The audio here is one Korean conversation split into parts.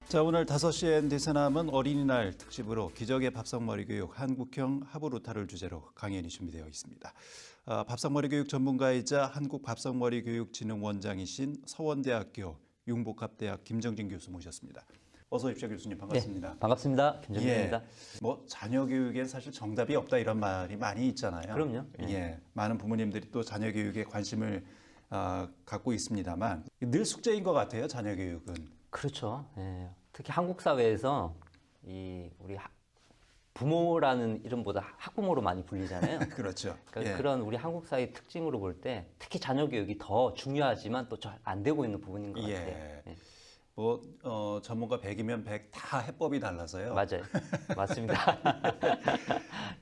자, 오늘 5시엔 대세남은 어린이날 특집으로 기적의 밥상머리 교육 한국형 하부루타를 주제로 강연이 준비되어 있습니다. 밥상머리 교육 전문가이자 한국밥상머리교육진흥원장이신 서원대학교 융복합대학 김정진 교수 모셨습니다. 어서 오십시오, 교수님. 반갑습니다. 네, 반갑습니다. 김정진입니다. 뭐 자녀 교육엔 사실 정답이 없다 이런 말이 많이 있잖아요. 그럼요. 많은 부모님들이 또 자녀 교육에 관심을 갖고 있습니다만 늘 숙제인 것 같아요, 자녀 교육은. 그렇죠. 예. 특히 한국 사회에서 우리 부모라는 이름보다 학부모로 많이 불리잖아요. 그렇죠. 그러니까 그런 우리 한국 사회 특징으로 볼 때 특히 자녀 교육이 더 중요하지만 또 잘 안 되고 있는 부분인 것 같아요. 예. 뭐 전문가 100이면 100 다 해법이 달라서요. 맞아요. 맞습니다.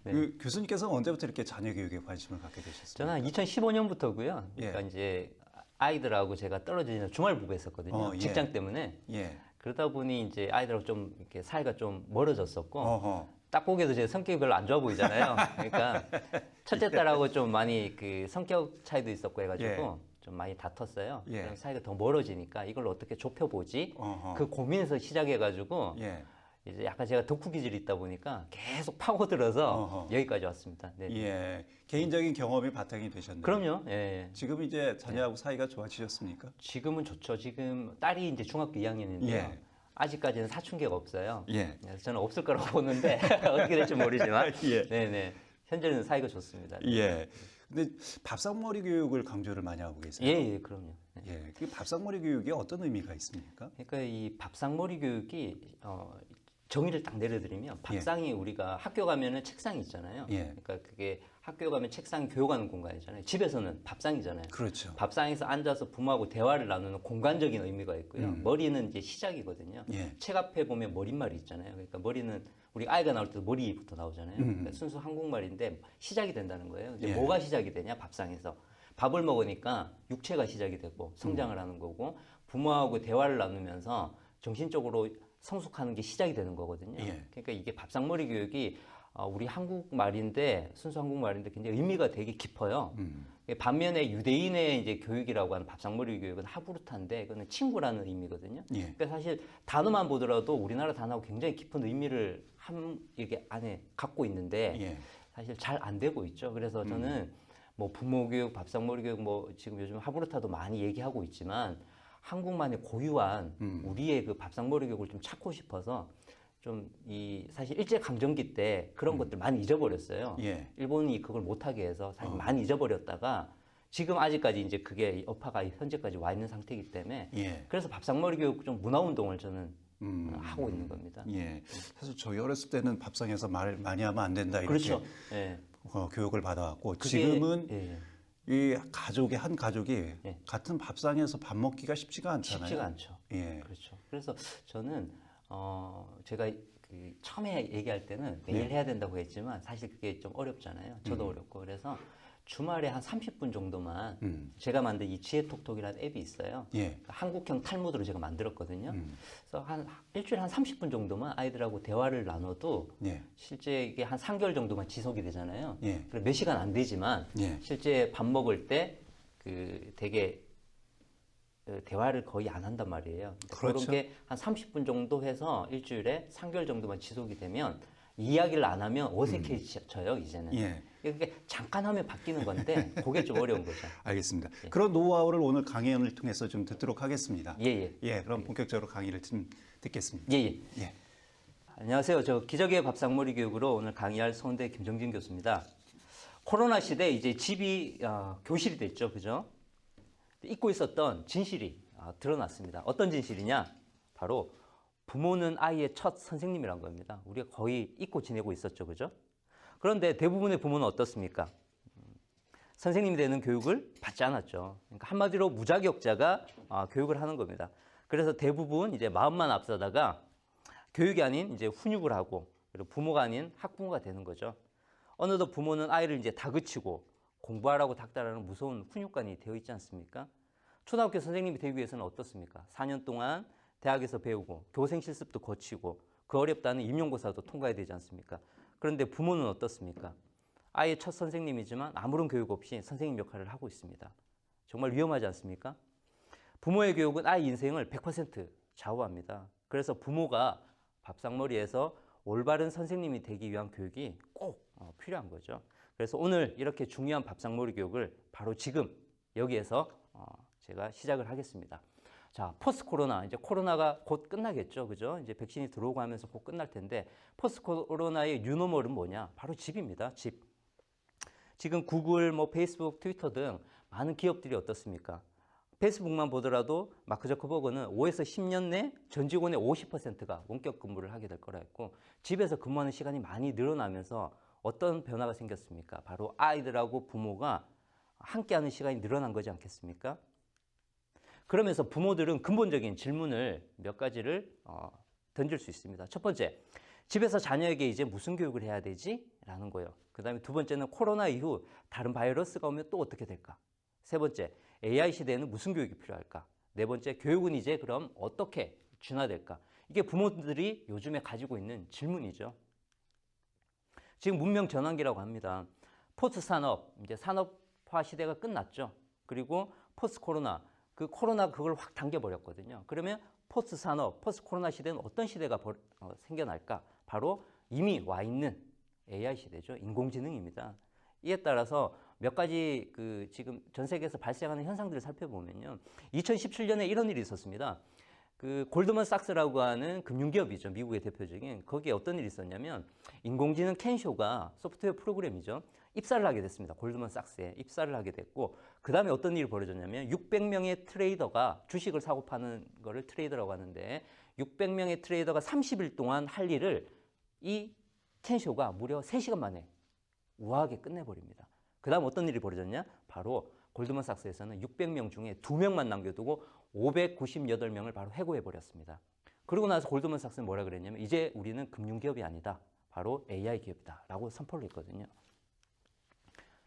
네. 교수님께서 언제부터 이렇게 자녀 교육에 관심을 갖게 되셨어요? 저는 한 2015년부터고요. 그러니까 이제 아이들하고 제가 떨어지는 주말 부부했었거든요. 직장 때문에. 그러다 보니 이제 아이들하고 좀 이렇게 사이가 좀 멀어졌었고. 딱 보기에도 제 성격이 별로 안 좋아 보이잖아요. 그러니까 첫째 딸하고 좀 많이 그 성격 차이도 있었고 해가지고 좀 많이 다퉜어요. 그럼 사이가 더 멀어지니까 이걸 어떻게 좁혀보지? 그 고민에서 시작해가지고 이제 약간 제가 덕후 기질이 있다 보니까 계속 파고들어서 여기까지 왔습니다. 네. 개인적인 경험이 바탕이 되셨네요. 그럼요. 예. 지금 이제 자녀하고 사이가 좋아지셨습니까? 지금은 좋죠. 지금 딸이 이제 중학교 2학년인데요. 아직까지는 사춘기가 없어요. 그래서 저는 없을 거라고 보는데 어떻게 될지 모르지만, 네네. 현재는 사이가 좋습니다. 근데 밥상머리 교육을 강조를 많이 하고 계세요. 예, 그럼요. 그 밥상머리 교육이 어떤 의미가 있습니까? 그러니까 이 밥상머리 교육이 정의를 딱 내려드리면 밥상이 우리가 학교 가면은 책상이 있잖아요. 그러니까 그게 학교 가면 책상이 교육하는 공간이잖아요. 집에서는 밥상이잖아요. 그렇죠. 밥상에서 앉아서 부모하고 대화를 나누는 공간적인 의미가 있고요. 머리는 이제 시작이거든요. 책 앞에 보면 머릿말이 있잖아요. 그러니까 머리는 우리 아이가 나올 때도 머리부터 나오잖아요. 그러니까 순수 한국말인데 시작이 된다는 거예요. 이제 뭐가 시작이 되냐? 밥상에서. 밥을 먹으니까 육체가 시작이 되고 성장을 하는 거고 부모하고 대화를 나누면서 정신적으로 성숙하는 게 시작이 되는 거거든요. 그러니까 이게 밥상머리 교육이 우리 한국말인데 순수 한국말인데 굉장히 의미가 되게 깊어요. 반면에 유대인의 이제 교육이라고 하는 밥상머리 교육은 하부르타인데 그거는 친구라는 의미거든요. 그러니까 사실 단어만 보더라도 우리나라 단어하고 굉장히 깊은 의미를 이게 안에 갖고 있는데 사실 잘 안 되고 있죠. 그래서 저는 뭐 부모 교육, 밥상머리 교육 뭐 지금 요즘 하부르타도 많이 얘기하고 있지만 한국만의 고유한 우리의 그 밥상머리 교육을 좀 찾고 싶어서 좀 사실 일제강점기 때 그런 것들 많이 잊어버렸어요. 일본이 그걸 못하게 해서 사실 많이 잊어버렸다가 지금 아직까지 이제 그게 여파가 현재까지 와 있는 상태이기 때문에 그래서 밥상머리 교육 좀 문화운동을 저는 하고 있는 겁니다. 사실 저희 어렸을 때는 밥상에서 말 많이 하면 안 된다 이렇게 그렇죠. 교육을 받아왔고 지금은 이 한 가족이 같은 밥상에서 밥 먹기가 쉽지가 않잖아요. 쉽지가 않죠. 그렇죠. 그래서 저는 제가 그 처음에 얘기할 때는 매일 해야 된다고 했지만 사실 그게 좀 어렵잖아요. 저도 어렵고 그래서 주말에 한 30분 정도만 제가 만든 이 지혜톡톡이라는 앱이 있어요. 한국형 탈무드로 제가 만들었거든요. 그래서 한 일주일에 한 30분 정도만 아이들하고 대화를 나눠도 실제 이게 한 3개월 정도만 지속이 되잖아요. 그래서 몇 시간 안 되지만 실제 밥 먹을 때 그 되게 대화를 거의 안 한단 말이에요. 그렇죠. 그런 게 한 30분 정도 해서 일주일에 3개월 정도만 지속이 되면 이야기를 안 하면 어색해져요, 이제는. 그러니까 잠깐 하면 바뀌는 건데 그게 좀 어려운 거죠. 알겠습니다. 그런 노하우를 오늘 강연을 통해서 좀 듣도록 하겠습니다. 그럼 본격적으로 강의를 좀 듣겠습니다. 안녕하세요. 저 기적의 밥상머리 교육으로 오늘 강의할 서원대 김정진 교수입니다. 코로나 시대 이제 집이 교실이 됐죠, 그죠? 잊고 있었던 진실이 드러났습니다. 어떤 진실이냐? 바로 부모는 아이의 첫 선생님이란 겁니다. 우리가 거의 잊고 지내고 있었죠, 그죠? 그런데 대부분의 부모는 어떻습니까? 선생님이 되는 교육을 받지 않았죠. 그러니까 한마디로 무자격자가 교육을 하는 겁니다. 그래서 대부분 이제 마음만 앞서다가 교육이 아닌 이제 훈육을 하고 그리고 부모가 아닌 학부모가 되는 거죠. 어느덧 부모는 아이를 이제 다그치고 공부하라고 닥달하는 무서운 훈육관이 되어 있지 않습니까? 초등학교 선생님이 되기 위해서는 어떻습니까? 4년 동안 대학에서 배우고 교생 실습도 거치고 그 어렵다는 임용고사도 통과해야 되지 않습니까? 그런데 부모는 어떻습니까? 아이의 첫 선생님이지만 아무런 교육 없이 선생님 역할을 하고 있습니다. 정말 위험하지 않습니까? 부모의 교육은 아이 인생을 100% 좌우합니다. 그래서 부모가 밥상머리에서 올바른 선생님이 되기 위한 교육이 꼭 필요한 거죠. 그래서 오늘 이렇게 중요한 밥상머리 교육을 바로 지금 여기에서 제가 시작을 하겠습니다. 자, 포스트 코로나, 이제 코로나가 곧 끝나겠죠. 그죠? 이제 백신이 들어오고 하면서 곧 끝날 텐데, 포스트 코로나의 뉴노멀은 뭐냐? 바로 집입니다. 집. 지금 구글, 페이스북, 트위터 등 많은 기업들이 어떻습니까? 페이스북만 보더라도 마크 저커버그는 5에서 10년 내 전 직원의 50%가 원격 근무를 하게 될 거라 했고, 집에서 근무하는 시간이 많이 늘어나면서 어떤 변화가 생겼습니까? 바로 아이들하고 부모가 함께하는 시간이 늘어난 거지 않겠습니까? 그러면서 부모들은 근본적인 질문을 몇 가지를 던질 수 있습니다. 첫 번째, 집에서 자녀에게 이제 무슨 교육을 해야 되지? 라는 거예요. 그 다음에 두 번째는 코로나 이후 다른 바이러스가 오면 또 어떻게 될까? 세 번째, AI 시대에는 무슨 교육이 필요할까? 네 번째, 교육은 이제 그럼 어떻게 준화될까? 이게 부모들이 요즘에 가지고 있는 질문이죠. 지금 문명 전환기라고 합니다. 포스트 산업, 이제 산업화 시대가 끝났죠. 그리고 포스트 코로나, 그 코로나 그걸 확 당겨버렸거든요. 그러면 포스트 산업, 포스트 코로나 시대는 어떤 시대가 생겨날까? 바로 이미 와 있는 AI 시대죠. 인공지능입니다. 이에 따라서 몇 가지 지금 전 세계에서 발생하는 현상들을 살펴보면요. 2017년에 이런 일이 있었습니다. 골드만삭스라고 하는 금융기업이죠. 미국의 대표적인. 거기에 어떤 일이 있었냐면 인공지능 켄쇼가 소프트웨어 프로그램이죠. 입사를 하게 됐습니다. 골드만삭스에 입사를 하게 됐고, 그 다음에 어떤 일이 벌어졌냐면 600명의 트레이더가 주식을 사고 파는 거를 트레이더라고 하는데, 600명의 트레이더가 30일 동안 할 일을 이 켄쇼가 무려 3시간 만에 우아하게 끝내버립니다. 그 다음 어떤 일이 벌어졌냐? 바로 골드만삭스에서는 600명 중에 2명만 남겨두고 598명을 바로 해고해버렸습니다. 그러고 나서 골드만삭스는 뭐라 그랬냐면 이제 우리는 금융기업이 아니다. 바로 AI 기업이다. 라고 선포를 했거든요.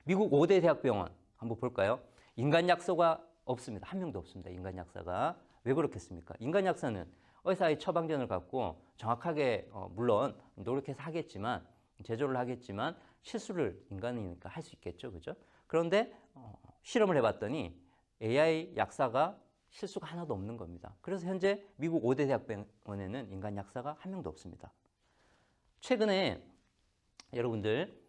미국 5대 대학병원 한번 볼까요? 인간 약사가 없습니다. 한 명도 없습니다. 인간 약사가. 왜 그렇겠습니까? 인간 약사는 의사의 처방전을 갖고 정확하게 물론 노력해서 하겠지만, 제조를 하겠지만 실수를 인간이니까 할 수 있겠죠. 그죠? 그런데 실험을 해봤더니 AI 약사가 실수가 하나도 없는 겁니다. 그래서 현재 미국 5대 대학병원에는 인간 약사가 한 명도 없습니다. 최근에 여러분들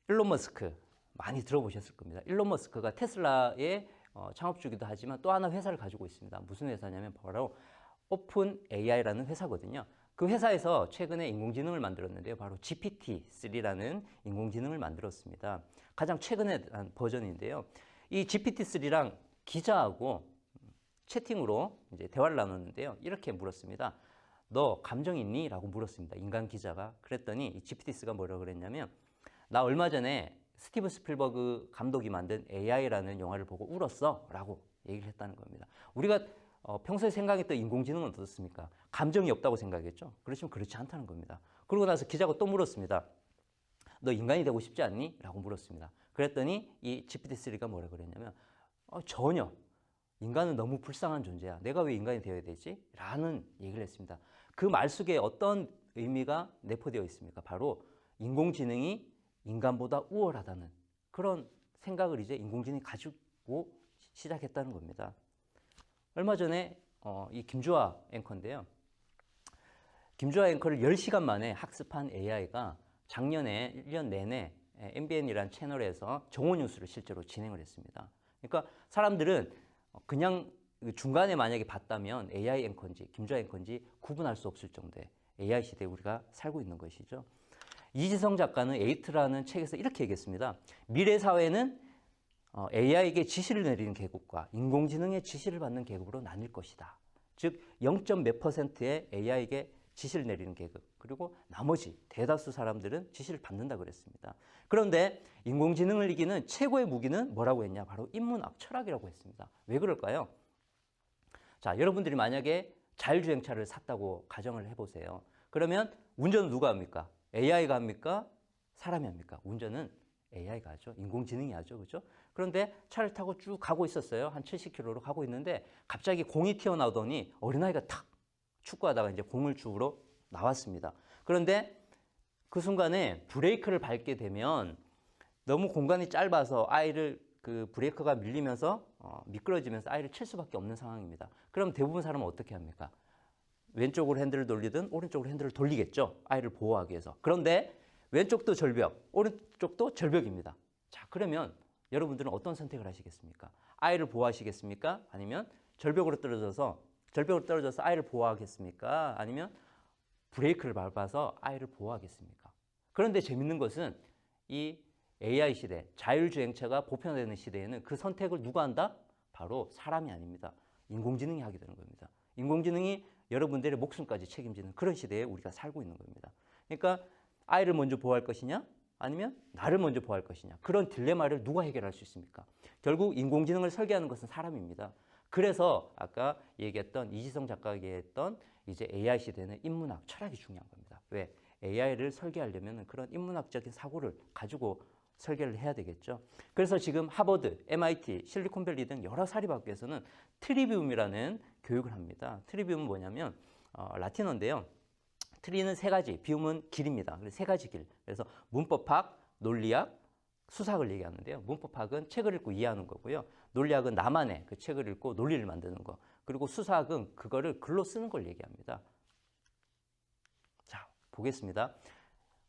일론 머스크 많이 들어보셨을 겁니다. 일론 머스크가 테슬라의 창업주기도 하지만 또 하나 회사를 가지고 있습니다. 무슨 회사냐면 바로 오픈 AI라는 회사거든요. 그 회사에서 최근에 인공지능을 만들었는데요. 바로 GPT-3라는 인공지능을 만들었습니다. 가장 최근에 한 버전인데요. 이 GPT-3랑 기자하고 채팅으로 이제 대화를 나눴는데요. 이렇게 물었습니다. 너 감정 있니? 라고 물었습니다. 인간 기자가. 그랬더니 이 GPT-3가 뭐라고 그랬냐면, 나 얼마 전에 스티븐 스필버그 감독이 만든 AI라는 영화를 보고 울었어. 라고 얘기를 했다는 겁니다. 우리가 평소에 생각했던 인공지능은 어떻습니까? 감정이 없다고 생각했죠? 그렇지만 그렇지 않다는 겁니다. 그러고 나서 기자가 또 물었습니다. 너 인간이 되고 싶지 않니? 라고 물었습니다. 그랬더니 이 GPT-3가 뭐라 그랬냐면 전혀. 인간은 너무 불쌍한 존재야. 내가 왜 인간이 되어야 되지? 라는 얘기를 했습니다. 그 말 속에 어떤 의미가 내포되어 있습니까? 바로 인공지능이 인간보다 우월하다는 그런 생각을 이제 인공지능이 가지고 시작했다는 겁니다. 얼마 전에 이 김주아 앵커인데요. 김주아 앵커를 10시간 만에 학습한 AI가 작년에 1년 내내 MBN이라는 채널에서 정오 뉴스를 실제로 진행을 했습니다. 그러니까 사람들은 그냥 중간에 만약에 봤다면 AI 앵커인지 김주아 앵커인지 구분할 수 없을 정도의 AI 시대에 우리가 살고 있는 것이죠. 이지성 작가는 에이트라는 책에서 이렇게 얘기했습니다. 미래 사회는 AI에게 지시를 내리는 계급과 인공지능의 지시를 받는 계급으로 나뉠 것이다. 즉 0.몇 %의 AI에게 지시를 내리는 계급, 그리고 나머지 대다수 사람들은 지시를 받는다 그랬습니다. 그런데 인공지능을 이기는 최고의 무기는 뭐라고 했냐? 바로 인문학, 철학이라고 했습니다. 왜 그럴까요? 자, 여러분들이 만약에 자율주행차를 샀다고 가정을 해보세요. 그러면 운전은 누가 합니까? AI가 합니까? 사람이 합니까? 운전은 AI가 하죠. 인공지능이 하죠. 그죠? 그런데 차를 타고 쭉 가고 있었어요. 한 70km로 가고 있는데 갑자기 공이 튀어나오더니 어린아이가 탁 축구하다가 이제 공을 주우러 나왔습니다. 그런데 그 순간에 브레이크를 밟게 되면 너무 공간이 짧아서 아이를 그 브레이크가 밀리면서 미끄러지면서 아이를 칠 수밖에 없는 상황입니다. 그럼 대부분 사람은 어떻게 합니까? 왼쪽으로 핸들을 돌리든 오른쪽으로 핸들을 돌리겠죠. 아이를 보호하기 위해서. 그런데 왼쪽도 절벽, 오른쪽도 절벽입니다. 자, 그러면 여러분들은 어떤 선택을 하시겠습니까? 아이를 보호하시겠습니까? 아니면 절벽으로 떨어져서 아이를 보호하겠습니까? 아니면 브레이크를 밟아서 아이를 보호하겠습니까? 그런데 재밌는 것은 이 AI 시대, 자율주행차가 보편화되는 시대에는 그 선택을 누가 한다? 바로 사람이 아닙니다. 인공지능이 하게 되는 겁니다. 인공지능이 여러분들의 목숨까지 책임지는 그런 시대에 우리가 살고 있는 겁니다. 그러니까 아이를 먼저 보호할 것이냐? 아니면 나를 먼저 보호할 것이냐? 그런 딜레마를 누가 해결할 수 있습니까? 결국 인공지능을 설계하는 것은 사람입니다. 그래서 아까 얘기했던 이지성 작가가 얘기했던 이제 AI 시대는 인문학, 철학이 중요한 겁니다. 왜? AI를 설계하려면 그런 인문학적인 사고를 가지고 설계를 해야 되겠죠. 그래서 지금 하버드, MIT, 실리콘밸리 등 여러 사립학교에서는 트리비움이라는 교육을 합니다. 트리비움은 뭐냐면 라틴어인데요. 트리는 세 가지, 비움은 길입니다. 그래서 세 가지 길. 그래서 문법학, 논리학, 수사학을 얘기하는데요. 문법학은 책을 읽고 이해하는 거고요. 논리학은 나만의 그 책을 읽고 논리를 만드는 거. 그리고 수사학은 그거를 글로 쓰는 걸 얘기합니다. 자, 보겠습니다.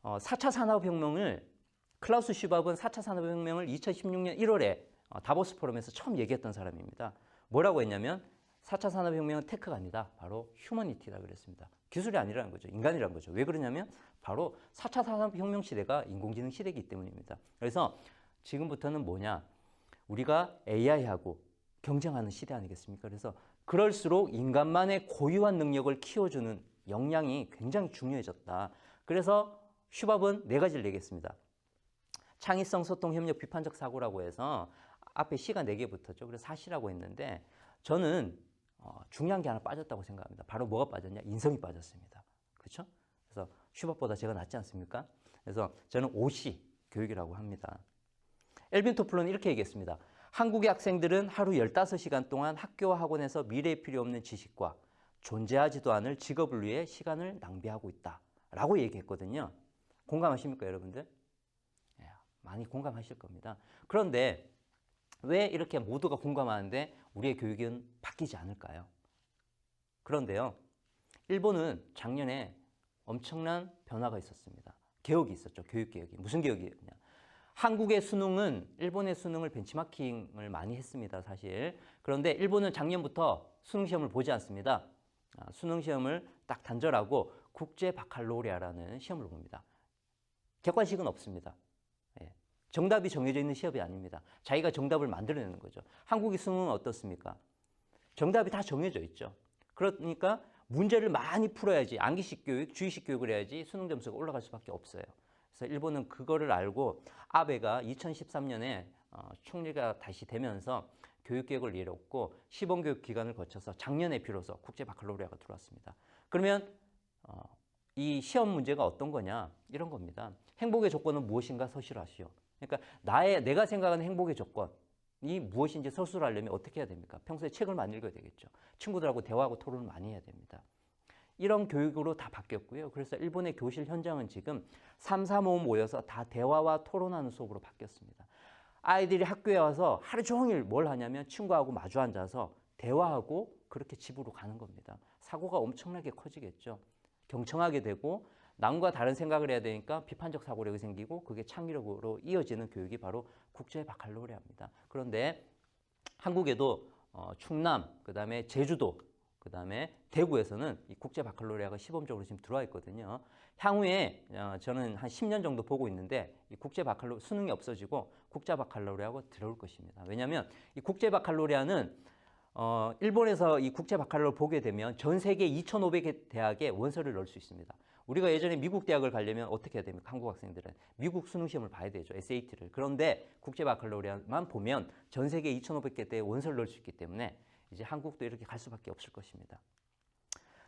4차 산업혁명을 클라우스 슈밥은 4차 산업혁명을 2016년 1월에 다보스 포럼에서 처음 얘기했던 사람입니다. 뭐라고 했냐면 4차 산업혁명은 테크가 아니다. 바로 휴머니티라 그랬습니다. 기술이 아니라는 거죠. 인간이라는 거죠. 왜 그러냐면 바로 4차 산업혁명 시대가 인공지능 시대이기 때문입니다. 그래서 지금부터는 뭐냐? 우리가 AI하고 경쟁하는 시대 아니겠습니까? 그래서 그럴수록 인간만의 고유한 능력을 키워주는 역량이 굉장히 중요해졌다. 그래서 슈밥은 네 가지를 얘기했습니다. 창의성, 소통, 협력, 비판적 사고라고 해서 앞에 C가 4개 붙었죠. 그래서 사시라고 했는데 저는 중요한 게 하나 빠졌다고 생각합니다. 바로 뭐가 빠졌냐? 인성이 빠졌습니다. 그렇죠? 그래서 슈밥보다 제가 낫지 않습니까? 그래서 저는 OC 교육이라고 합니다. 엘빈 토플러는 이렇게 얘기했습니다. 한국의 학생들은 하루 15시간 동안 학교와 학원에서 미래에 필요 없는 지식과 존재하지도 않을 직업을 위해 시간을 낭비하고 있다. 라고 얘기했거든요. 공감하십니까, 여러분들? 많이 공감하실 겁니다. 그런데 왜 이렇게 모두가 공감하는데 우리의 교육은 바뀌지 않을까요? 그런데요, 일본은 작년에 엄청난 변화가 있었습니다. 개혁이 있었죠. 교육개혁이. 무슨 개혁이었냐? 한국의 수능은 일본의 수능을 벤치마킹을 많이 했습니다. 사실. 그런데 일본은 작년부터 수능시험을 보지 않습니다. 수능시험을 딱 단절하고 국제바칼로레아라는 시험을 봅니다. 객관식은 없습니다. 정답이 정해져 있는 시험이 아닙니다. 자기가 정답을 만들어내는 거죠. 한국의 수능은 어떻습니까? 정답이 다 정해져 있죠. 그러니까 문제를 많이 풀어야지 암기식 교육, 주의식 교육을 해야지 수능 점수가 올라갈 수밖에 없어요. 그래서 일본은 그거를 알고 아베가 2013년에 총리가 다시 되면서 교육개혁을 이뤘고 시범교육 기간을 거쳐서 작년에 비로소 국제바칼로레아가 들어왔습니다. 그러면 이 시험 문제가 어떤 거냐? 이런 겁니다. 행복의 조건은 무엇인가 서술하시오. 그러니까 내가 생각하는 행복의 조건이 무엇인지 서술하려면 어떻게 해야 됩니까? 평소에 책을 많이 읽어야 되겠죠. 친구들하고 대화하고 토론을 많이 해야 됩니다. 이런 교육으로 다 바뀌었고요. 그래서 일본의 교실 현장은 지금 3, 4, 5 모여서 다 대화와 토론하는 수업으로 바뀌었습니다. 아이들이 학교에 와서 하루 종일 뭘 하냐면 친구하고 마주 앉아서 대화하고 그렇게 집으로 가는 겁니다. 사고가 엄청나게 커지겠죠. 경청하게 되고 남과 다른 생각을 해야 되니까 비판적 사고력이 생기고 그게 창의력으로 이어지는 교육이 바로 국제바칼로레아입니다. 그런데 한국에도 충남, 그다음에 제주도, 그다음에 대구에서는 이 국제바칼로레아가 시범적으로 지금 들어와 있거든요. 향후에 저는 한 10년 정도 보고 있는데 이 수능이 없어지고 국제바칼로레아가 들어올 것입니다. 왜냐하면 이 국제바칼로레아는 일본에서 이 국제바칼로레아를 보게 되면 전 세계 2,500개 대학에 원서를 넣을 수 있습니다. 우리가 예전에 미국 대학을 가려면 어떻게 해야 됩니까? 한국 학생들은 미국 수능 시험을 봐야 되죠. SAT를. 그런데 국제바칼로레아만 보면 전 세계 2,500개 대에 원서를 넣을 수 있기 때문에 이제 한국도 이렇게 갈 수밖에 없을 것입니다.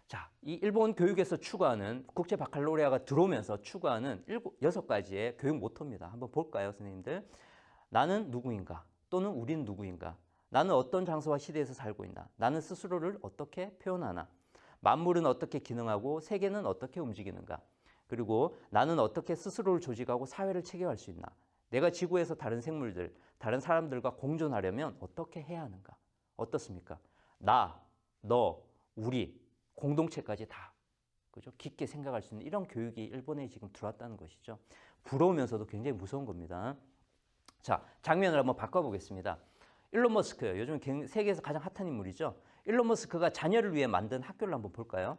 자, 이 일본 교육에서 추구하는 국제바칼로레아가 들어오면서 추구하는 6가지의 교육 모토입니다. 한번 볼까요, 선생님들? 나는 누구인가? 또는 우린 누구인가? 나는 어떤 장소와 시대에서 살고 있나? 나는 스스로를 어떻게 표현하나? 만물은 어떻게 기능하고 세계는 어떻게 움직이는가? 그리고 나는 어떻게 스스로를 조직하고 사회를 체계할 수 있나? 내가 지구에서 다른 생물들, 다른 사람들과 공존하려면 어떻게 해야 하는가? 어떻습니까? 나, 너, 우리, 공동체까지 다 그죠? 깊게 생각할 수 있는 이런 교육이 일본에 지금 들어왔다는 것이죠. 부러우면서도 굉장히 무서운 겁니다. 자, 장면을 한번 바꿔보겠습니다. 일론 머스크, 요즘 세계에서 가장 핫한 인물이죠. 일론 머스크가 자녀를 위해 만든 학교를 한번 볼까요?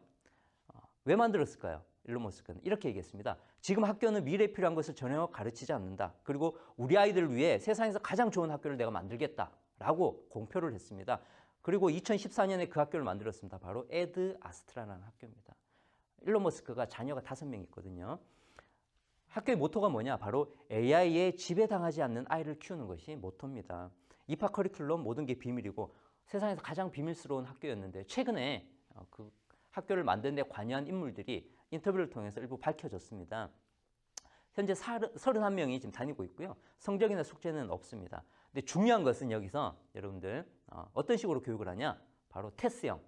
왜 만들었을까요? 일론 머스크는 이렇게 얘기했습니다. 지금 학교는 미래에 필요한 것을 전혀 가르치지 않는다. 그리고 우리 아이들을 위해 세상에서 가장 좋은 학교를 내가 만들겠다라고 공표를 했습니다. 그리고 2014년에 그 학교를 만들었습니다. 바로 에드 아스트라라는 학교입니다. 일론 머스크가 자녀가 5명 있거든요. 학교의 모토가 뭐냐? 바로 AI에 지배당하지 않는 아이를 키우는 것이 모토입니다. 입학 커리큘럼 모든 게 비밀이고 세상에서 가장 비밀스러운 학교였는데 최근에 그 학교를 만드는 데 관여한 인물들이 인터뷰를 통해서 일부 밝혀졌습니다. 현재 31명이 지금 다니고 있고요. 성적이나 숙제는 없습니다. 근데 중요한 것은 여기서 여러분들 어떤 식으로 교육을 하냐? 바로 테스형,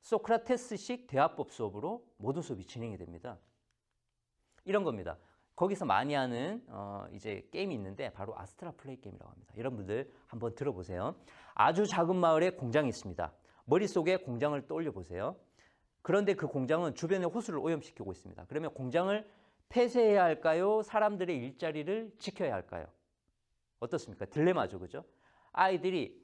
소크라테스식 대화법 수업으로 모든 수업이 진행이 됩니다. 이런 겁니다. 거기서 많이 하는 이제 게임이 있는데 바로 아스트라 플레이 게임이라고 합니다. 여러분들 한번 들어보세요. 아주 작은 마을에 공장이 있습니다. 머릿속에 공장을 떠올려 보세요. 그런데 그 공장은 주변의 호수를 오염시키고 있습니다. 그러면 공장을 폐쇄해야 할까요? 사람들의 일자리를 지켜야 할까요? 어떻습니까? 딜레마죠, 그죠? 아이들이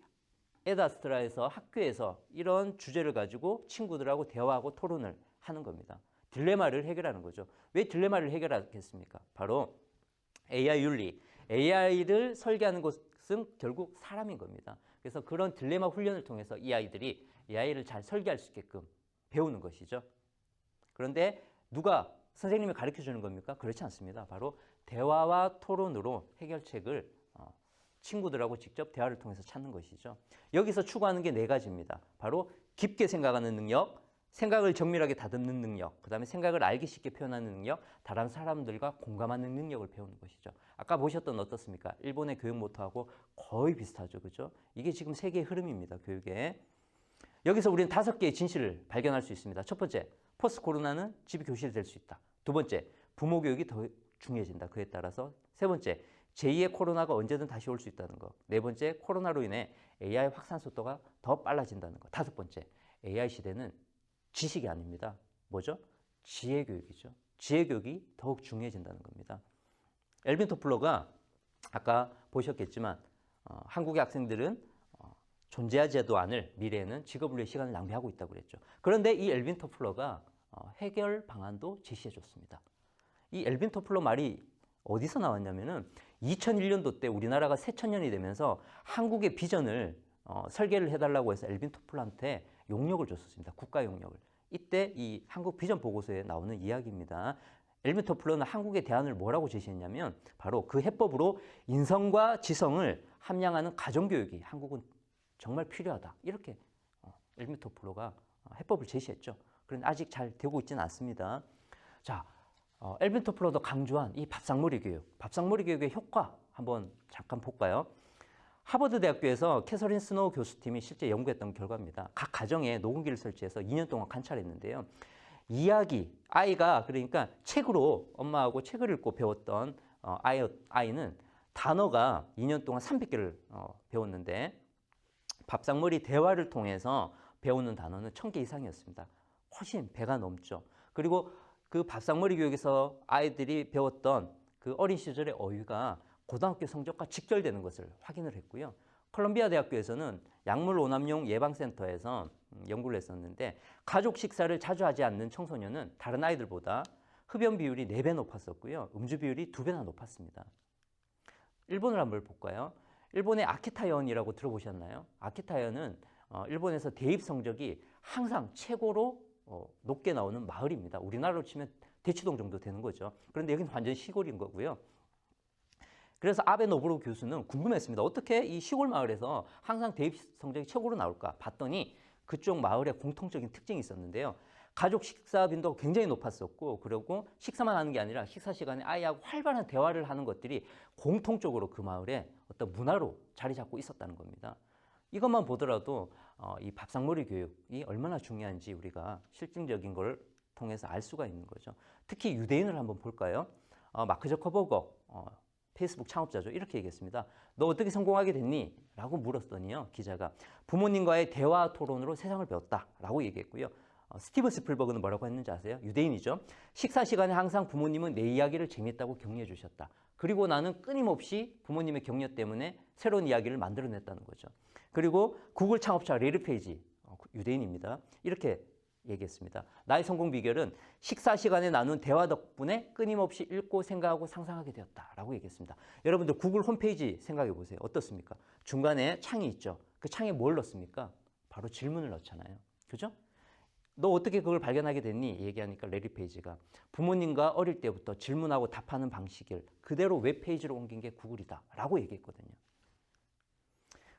에다스트라에서 학교에서 이런 주제를 가지고 친구들하고 대화하고 토론을 하는 겁니다. 딜레마를 해결하는 거죠. 왜 딜레마를 해결하겠습니까? 바로 AI 윤리, AI를 설계하는 것은 결국 사람인 겁니다. 그래서 그런 딜레마 훈련을 통해서 이 아이들이 AI를 잘 설계할 수 있게끔 배우는 것이죠. 그런데 누가 선생님이 가르쳐 주는 겁니까? 그렇지 않습니다. 바로 대화와 토론으로 해결책을 친구들하고 직접 대화를 통해서 찾는 것이죠. 여기서 추구하는 게 4가지입니다. 바로 깊게 생각하는 능력, 생각을 정밀하게 다듬는 능력, 그 다음에 생각을 알기 쉽게 표현하는 능력, 다른 사람들과 공감하는 능력을 배우는 것이죠. 아까 보셨던 어떻습니까? 일본의 교육 모토하고 거의 비슷하죠. 그죠? 이게 지금 세계의 흐름입니다. 교육에. 여기서 우리는 5개의 진실을 발견할 수 있습니다. 첫 번째, 포스트 코로나는 집이 교실이 될 수 있다. 두 번째, 부모 교육이 더 중요해진다. 그에 따라서. 세 번째, 제2의 코로나가 언제든 다시 올 수 있다는 것. 네 번째, 코로나로 인해 AI 확산 속도가 더 빨라진다는 것. 5번째, AI 시대는 지식이 아닙니다. 뭐죠? 지혜 교육이죠. 지혜 교육이 더욱 중요해진다는 겁니다. 엘빈 토플러가 아까 보셨겠지만 한국의 학생들은 존재하지도 않을 미래에는 직업을 위해 시간을 낭비하고 있다고 그랬죠. 그런데 이 엘빈 토플러가 해결 방안도 제시해 줬습니다. 이 엘빈 토플러 말이 어디서 나왔냐면은 2001년도 때 우리나라가 새천년이 되면서 한국의 비전을 설계를 해달라고 해서 엘빈 토플러한테 용역을 줬었습니다. 국가 용역을. 이때 이 한국 비전 보고서에 나오는 이야기입니다. 엘빈 토플러는 한국의 대안을 뭐라고 제시했냐면 바로 그 해법으로 인성과 지성을 함양하는 가정교육이 한국은 정말 필요하다. 이렇게 엘빈 토플러가 해법을 제시했죠. 그런데 아직 잘 되고 있지는 않습니다. 자, 엘빈 토플러도 강조한 이 밥상머리 교육, 밥상머리 교육의 효과 한번 잠깐 볼까요? 하버드 대학교에서 캐서린 스노우 교수팀이 실제 연구했던 결과입니다. 각 가정에 녹음기를 설치해서 2년 동안 관찰했는데요. 이야기, 아이가 그러니까 책으로 엄마하고 책을 읽고 배웠던 아이는 단어가 2년 동안 300개를 배웠는데 밥상머리 대화를 통해서 배우는 단어는 1000개 이상이었습니다. 훨씬 배가 넘죠. 그리고 그 밥상머리 교육에서 아이들이 배웠던 그 어린 시절의 어휘가 고등학교 성적과 직결되는 것을 확인을 했고요. 콜롬비아 대학교에서는 약물 오남용 예방센터에서 연구를 했었는데 가족 식사를 자주 하지 않는 청소년은 다른 아이들보다 흡연 비율이 4배 높았었고요. 음주 비율이 2배나 높았습니다. 일본을 한번 볼까요? 일본의 아키타현이라고 들어보셨나요? 아키타현은 일본에서 대입 성적이 항상 최고로 높게 나오는 마을입니다. 우리나라로 치면 대치동 정도 되는 거죠. 그런데 여기는 완전 시골인 거고요. 그래서 아베 노부루 교수는 궁금했습니다. 어떻게 이 시골 마을에서 항상 대입 성적이 최고로 나올까 봤더니 그쪽 마을에 공통적인 특징이 있었는데요. 가족 식사 빈도가 굉장히 높았었고 그리고 식사만 하는 게 아니라 식사 시간에 아이하고 활발한 대화를 하는 것들이 공통적으로 그 마을에 어떤 문화로 자리 잡고 있었다는 겁니다. 이것만 보더라도 이 밥상머리 교육이 얼마나 중요한지 우리가 실증적인 걸 통해서 알 수가 있는 거죠. 특히 유대인을 한번 볼까요? 마크 저커버거 페이스북 창업자죠. 이렇게 얘기했습니다. 너 어떻게 성공하게 됐니? 라고 물었더니요. 기자가 부모님과의 대화 토론으로 세상을 배웠다. 라고 얘기했고요. 스티븐 스필버그는 뭐라고 했는지 아세요? 유대인이죠. 식사 시간에 항상 부모님은 내 이야기를 재밌다고 격려해 주셨다. 그리고 나는 끊임없이 부모님의 격려 때문에 새로운 이야기를 만들어냈다는 거죠. 그리고 구글 창업자 레리 페이지, 유대인입니다. 이렇게 얘기했습니다. 나의 성공 비결은 식사 시간에 나눈 대화 덕분에 끊임없이 읽고 생각하고 상상하게 되었다라고 얘기했습니다. 여러분들 구글 홈페이지 생각해 보세요. 어떻습니까? 중간에 창이 있죠. 그 창에 뭘 넣습니까? 바로 질문을 넣잖아요. 그죠? 너 어떻게 그걸 발견하게 됐니? 얘기하니까 레리 페이지가 부모님과 어릴 때부터 질문하고 답하는 방식을 그대로 웹페이지로 옮긴 게 구글이다 라고 얘기했거든요.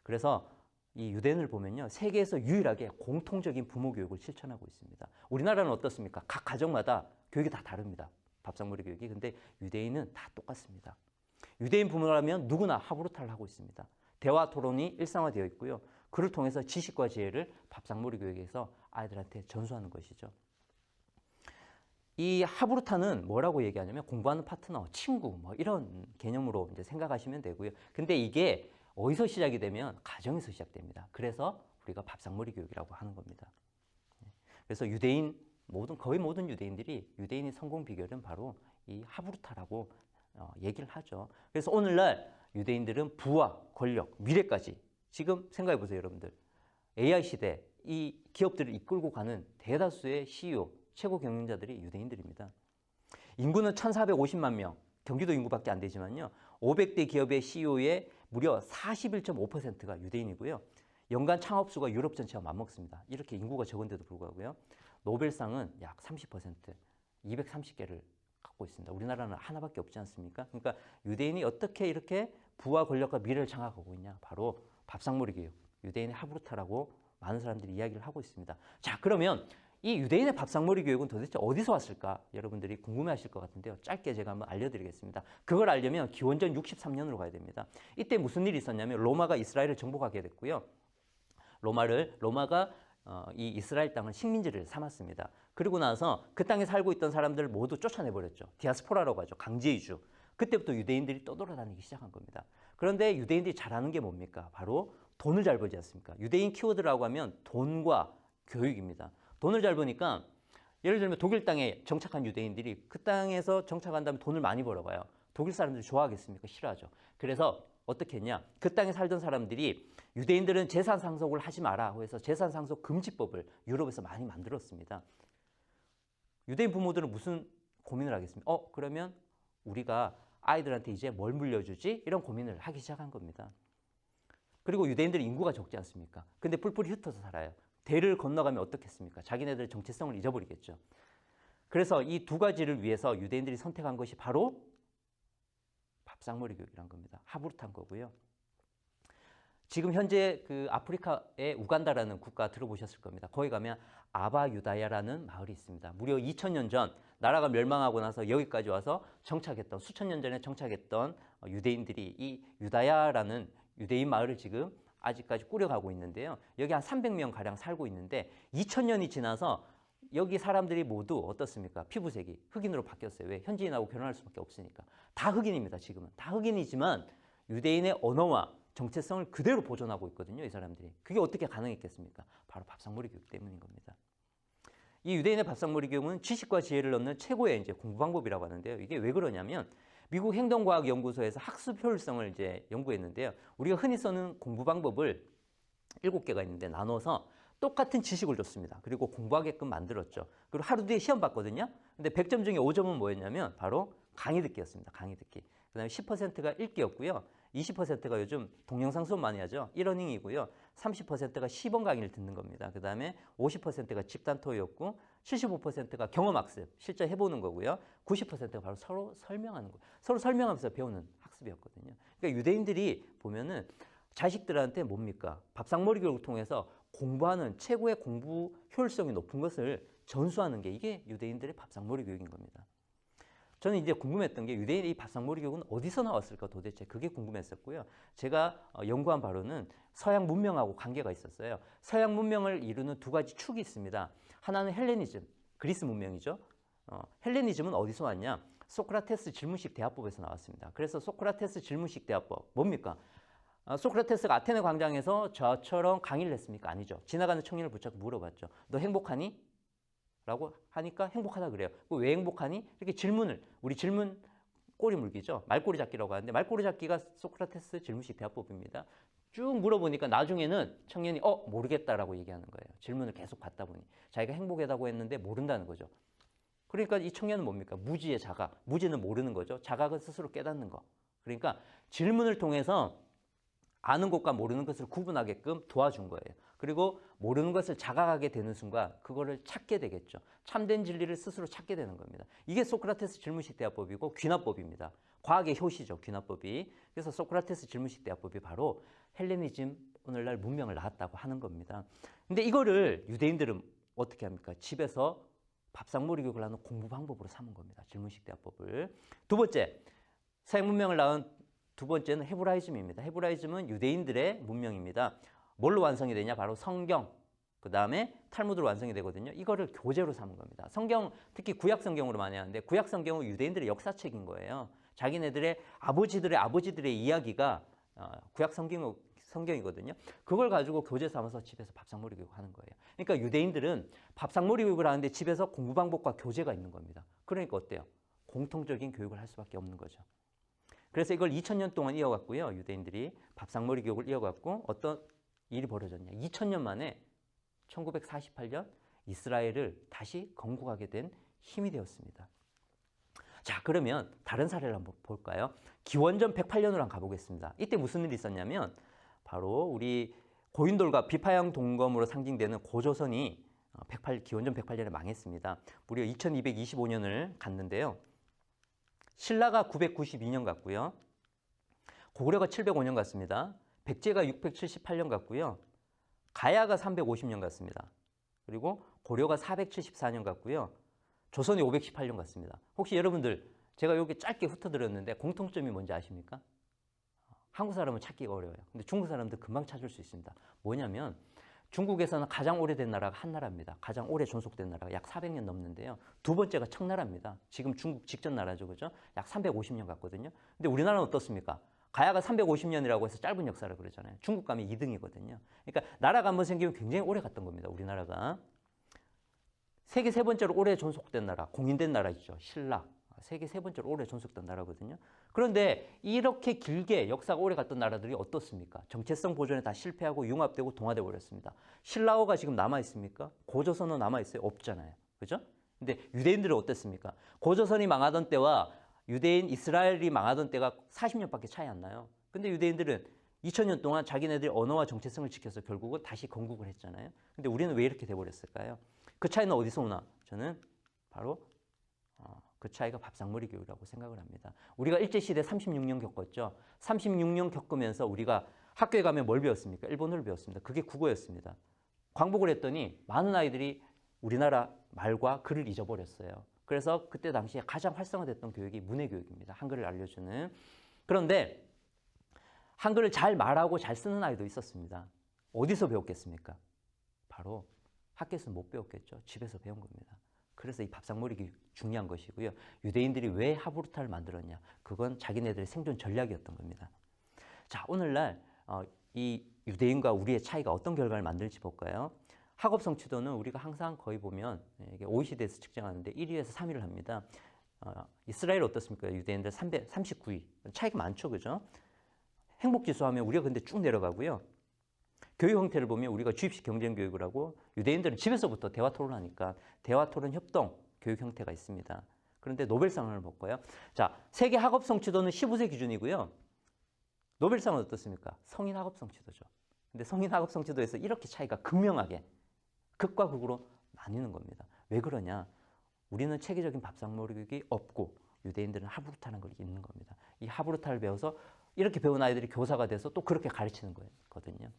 그래서 이 유대인을 보면요. 세계에서 유일하게 공통적인 부모 교육을 실천하고 있습니다. 우리나라는 어떻습니까? 각 가정마다 교육이 다 다릅니다. 밥상머리 교육이. 근데 유대인은 다 똑같습니다. 유대인 부모라면 누구나 하부루타를 하고 있습니다. 대화 토론이 일상화되어 있고요. 그를 통해서 지식과 지혜를 밥상머리 교육에서 아이들한테 전수하는 것이죠. 이 하부루타는 뭐라고 얘기하냐면 공부하는 파트너, 친구 뭐 이런 개념으로 이제 생각하시면 되고요. 근데 이게 어디서 시작이 되면 가정에서 시작됩니다. 그래서 우리가 밥상머리 교육이라고 하는 겁니다. 그래서 유대인 거의 모든 유대인들이 유대인의 성공 비결은 바로 이 하부루타라고 얘기를 하죠. 그래서 오늘날 유대인들은 부와 권력, 미래까지 지금 생각해 보세요, 여러분들. AI 시대 이 기업들을 이끌고 가는 대다수의 CEO, 최고 경영자들이 유대인들입니다. 인구는 1,450만 명, 경기도 인구밖에 안 되지만요. 500대 기업의 CEO의 무려 41.5%가 유대인이고요. 연간 창업수가 유럽 전체와 맞먹습니다. 이렇게 인구가 적은데도 불구하고요. 노벨상은 약 30%, 230개를 갖고 있습니다. 우리나라는 하나밖에 없지 않습니까? 그러니까 유대인이 어떻게 이렇게 부와 권력과 미래를 장악하고 있냐? 바로 밥상머리 교육, 유대인의 하부루타라고 많은 사람들이 이야기를 하고 있습니다. 자, 그러면 이 유대인의 밥상머리 교육은 도대체 어디서 왔을까? 여러분들이 궁금해하실 것 같은데요. 짧게 제가 한번 알려드리겠습니다. 그걸 알려면 기원전 63년으로 가야 됩니다. 이때 무슨 일이 있었냐면 로마가 이스라엘을 정복하게 됐고요. 로마가 이 이스라엘 땅을 식민지를 삼았습니다. 그리고 나서 그 땅에 살고 있던 사람들을 모두 쫓아내버렸죠. 디아스포라라고 하죠. 강제 이주. 그때부터 유대인들이 떠돌아다니기 시작한 겁니다. 그런데 유대인들이 잘하는 게 뭡니까? 바로 돈을 잘 벌지 않습니까? 유대인 키워드라고 하면 돈과 교육입니다. 돈을 잘 버니까 예를 들면 독일 땅에 정착한 유대인들이 그 땅에서 정착한 다음에 돈을 많이 벌어봐요. 독일 사람들이 좋아하겠습니까? 싫어하죠. 그래서 어떻게 했냐? 그 땅에 살던 사람들이 유대인들은 재산 상속을 하지 마라 해서 재산 상속 금지법을 유럽에서 많이 만들었습니다. 유대인 부모들은 무슨 고민을 하겠습니까? 그러면 우리가 아이들한테 이제 뭘 물려주지? 이런 고민을 하기 시작한 겁니다. 그리고 유대인들이 인구가 적지 않습니까? 근데 뿔뿔이 흩어서 살아요. 대를 건너가면 어떻겠습니까? 자기네들의 정체성을 잊어버리겠죠. 그래서 이 두 가지를 위해서 유대인들이 선택한 것이 바로 밥상머리 교육이란 겁니다. 하부루타인 거고요. 지금 현재 그 아프리카의 우간다라는 국가 들어보셨을 겁니다. 거기 가면 아바유다야라는 마을이 있습니다. 무려 2000년 전 나라가 멸망하고 나서 여기까지 와서 정착했던 수천 년 전에 정착했던 유대인들이 이 유다야라는 유대인 마을을 지금 아직까지 꾸려가고 있는데요. 여기 한 300명 가량 살고 있는데 2000년이 지나서 여기 사람들이 모두 어떻습니까? 피부색이 흑인으로 바뀌었어요. 왜? 현지인하고 결혼할 수밖에 없으니까. 다 흑인입니다. 지금은. 다 흑인이지만 유대인의 언어와 정체성을 그대로 보존하고 있거든요. 이 사람들이. 그게 어떻게 가능했겠습니까? 바로 밥상머리 교육 때문인 겁니다. 이 유대인의 밥상머리 교육은 지식과 지혜를 얻는 최고의 이제 공부 방법이라고 하는데요. 이게 왜 그러냐면 미국 행동과학연구소에서 학습 효율성을 이제 연구했는데요. 우리가 흔히 쓰는 공부 방법을 7개가 있는데 나눠서 똑같은 지식을 줬습니다. 그리고 공부하게끔 만들었죠. 그리고 하루 뒤에 시험 봤거든요. 근데 100점 중에 5점은 뭐였냐면 바로 강의 듣기였습니다. 강의 듣기. 그 다음에 10%가 읽기였고요. 20%가 요즘 동영상 수업 많이 하죠. 1러닝이고요. 30%가 시범 강의를 듣는 겁니다. 그 다음에 50%가 집단 토의였고 75%가 경험학습, 실제 해보는 거고요. 90%가 바로 서로 설명하는 거. 서로 설명하면서 배우는 학습이었거든요. 그러니까 유대인들이 보면은 자식들한테 뭡니까? 밥상머리 교육을 통해서 공부하는 최고의 공부 효율성이 높은 것을 전수하는 게 이게 유대인들의 밥상머리 교육인 겁니다. 저는 이제 궁금했던 게 유대인의 이 밥상머리 교육은 어디서 나왔을까 도대체 그게 궁금했었고요. 제가 연구한 바로는 서양 문명하고 관계가 있었어요. 서양 문명을 이루는 두 가지 축이 있습니다. 하나는 헬레니즘, 그리스 문명이죠. 헬레니즘은 어디서 왔냐? 소크라테스 질문식 대화법에서 나왔습니다. 그래서 소크라테스 질문식 대화법 뭡니까? 소크라테스가 아테네 광장에서 저처럼 강의를 했습니까? 아니죠. 지나가는 청년을 붙잡고 물어봤죠. 너 행복하니? 라고 하니까 행복하다 그래요. 왜 행복하니? 이렇게 질문을, 우리 질문 꼬리 물기죠. 말꼬리 잡기라고 하는데 말꼬리 잡기가 소크라테스 질문식 대화법입니다. 쭉 물어보니까 나중에는 청년이 모르겠다라고 얘기하는 거예요. 질문을 계속 받다 보니 자기가 행복하다고 했는데 모른다는 거죠. 그러니까 이 청년은 뭡니까? 무지의 자각. 무지는 모르는 거죠. 자각은 스스로 깨닫는 거. 그러니까 질문을 통해서 아는 것과 모르는 것을 구분하게끔 도와준 거예요. 그리고 모르는 것을 자각하게 되는 순간 그거를 찾게 되겠죠. 참된 진리를 스스로 찾게 되는 겁니다. 이게 소크라테스 질문식 대화법이고 귀납법입니다. 과학의 효시죠, 귀납법이. 그래서 소크라테스 질문식 대화법이 바로 헬레니즘, 오늘날 문명을 낳았다고 하는 겁니다. 근데 이거를 유대인들은 어떻게 합니까? 집에서 밥상머리 교육을 하는 공부 방법으로 삼은 겁니다. 질문식 대화법을. 두 번째, 서양 문명을 낳은 두 번째는 헤브라이즘입니다. 헤브라이즘은 유대인들의 문명입니다. 뭘로 완성이 되냐? 바로 성경, 그 다음에 탈무드로 완성이 되거든요. 이거를 교재로 삼은 겁니다. 성경, 특히 구약 성경으로 많이 하는데 구약 성경은 유대인들의 역사책인 거예요. 자기네들의 아버지들의 이야기가 구약 성경이거든요. 그걸 가지고 교재 삼아서 집에서 밥상머리 교육을 하는 거예요. 그러니까 유대인들은 밥상머리 교육을 하는데 집에서 공부 방법과 교재가 있는 겁니다. 그러니까 어때요? 공통적인 교육을 할 수밖에 없는 거죠. 그래서 이걸 2000년 동안 이어갔고요. 유대인들이 밥상머리 교육을 이어갔고 어떤 일이 벌어졌냐. 2000년 만에 1948년 이스라엘을 다시 건국하게 된 힘이 되었습니다. 자, 그러면 다른 사례를 한번 볼까요? 기원전 108년으로 한번 가보겠습니다. 이때 무슨 일이 있었냐면 바로 우리 고인돌과 비파양 동검으로 상징되는 고조선이 기원전 108년에 망했습니다. 무려 2225년을 갔는데요. 신라가 992년 갔고요. 고구려가 705년 갔습니다. 백제가 678년 갔고요. 가야가 350년 갔습니다. 그리고 고려가 474년 갔고요. 조선이 518년 갔습니다. 혹시 여러분들 제가 여기 짧게 훑어드렸는데 공통점이 뭔지 아십니까? 한국 사람은 찾기가 어려워요. 근데 중국 사람들 금방 찾을 수 있습니다. 뭐냐면 중국에서는 가장 오래된 나라가 한나라입니다. 가장 오래 존속된 나라가 약 400년 넘는데요. 두 번째가 청나라입니다. 지금 중국 직전 나라죠, 그죠? 약 350년 갔거든요. 근데 우리나라는 어떻습니까? 가야가 350년이라고 해서 짧은 역사를 그러잖아요. 중국 가면 2등이거든요. 그러니까 나라가 한번 생기면 굉장히 오래 갔던 겁니다, 우리나라가. 세계 세 번째로 오래 존속된 나라, 공인된 나라 있죠. 신라. 세계 세 번째로 오래 존속된 나라거든요. 그런데 이렇게 길게 역사가 오래 갔던 나라들이 어떻습니까? 정체성 보존에 다 실패하고 융합되고 동화돼 버렸습니다. 신라어가 지금 남아 있습니까? 고조선은 남아 있어요? 없잖아요. 그죠? 근데 유대인들은 어땠습니까? 고조선이 망하던 때와 유대인 이스라엘이 망하던 때가 40년밖에 차이 안 나요. 근데 유대인들은 2000년 동안 자기네들의 언어와 정체성을 지켜서 결국은 다시 건국을 했잖아요. 근데 우리는 왜 이렇게 돼 버렸을까요? 그 차이는 어디서 오나? 저는 바로 그 차이가 밥상머리 교육이라고 생각을 합니다. 우리가 일제시대 36년 겪었죠. 36년 겪으면서 우리가 학교에 가면 뭘 배웠습니까? 일본어를 배웠습니다. 그게 국어였습니다. 광복을 했더니 많은 아이들이 우리나라 말과 글을 잊어버렸어요. 그래서 그때 당시에 가장 활성화됐던 교육이 문해교육입니다. 한글을 알려주는. 그런데 한글을 잘 말하고 잘 쓰는 아이도 있었습니다. 어디서 배웠겠습니까? 바로 학교에서 못 배웠겠죠. 집에서 배운 겁니다. 그래서 이 밥상머리 교육이 중요한 것이고요. 유대인들이 왜 하브루타를 만들었냐? 그건 자기네들의 생존 전략이었던 겁니다. 자, 오늘날 이 유대인과 우리의 차이가 어떤 결과를 만들지 볼까요? 학업 성취도는 우리가 항상 거의 보면 이게 OECD에서 측정하는데 1위에서 3위를 합니다. 이스라엘 어떻습니까? 유대인들 339위. 차이가 많죠, 그죠? 행복지수 하면 우리가 근데 쭉 내려가고요. 교육 형태를 보면 우리가 주입식 경쟁 교육을 하고 유대인들은 집에서부터 대화 토론하니까 대화 토론 협동 교육 형태가 있습니다. 그런데 노벨상을 볼까요? 자, 세계 학업 성취도는 15세 기준이고요. 노벨상은 어떻습니까? 성인 학업 성취도죠. 근데 성인 학업 성취도에서 이렇게 차이가 극명하게 극과 극으로 나뉘는 겁니다. 왜 그러냐? 우리는 체계적인 밥상머리 교육이 없고 유대인들은 하브루타라는 걸 읽는 겁니다. 이 하브루타를 배워서 이렇게 배운 아이들이 교사가 돼서 또 그렇게 가르치는 거거든요.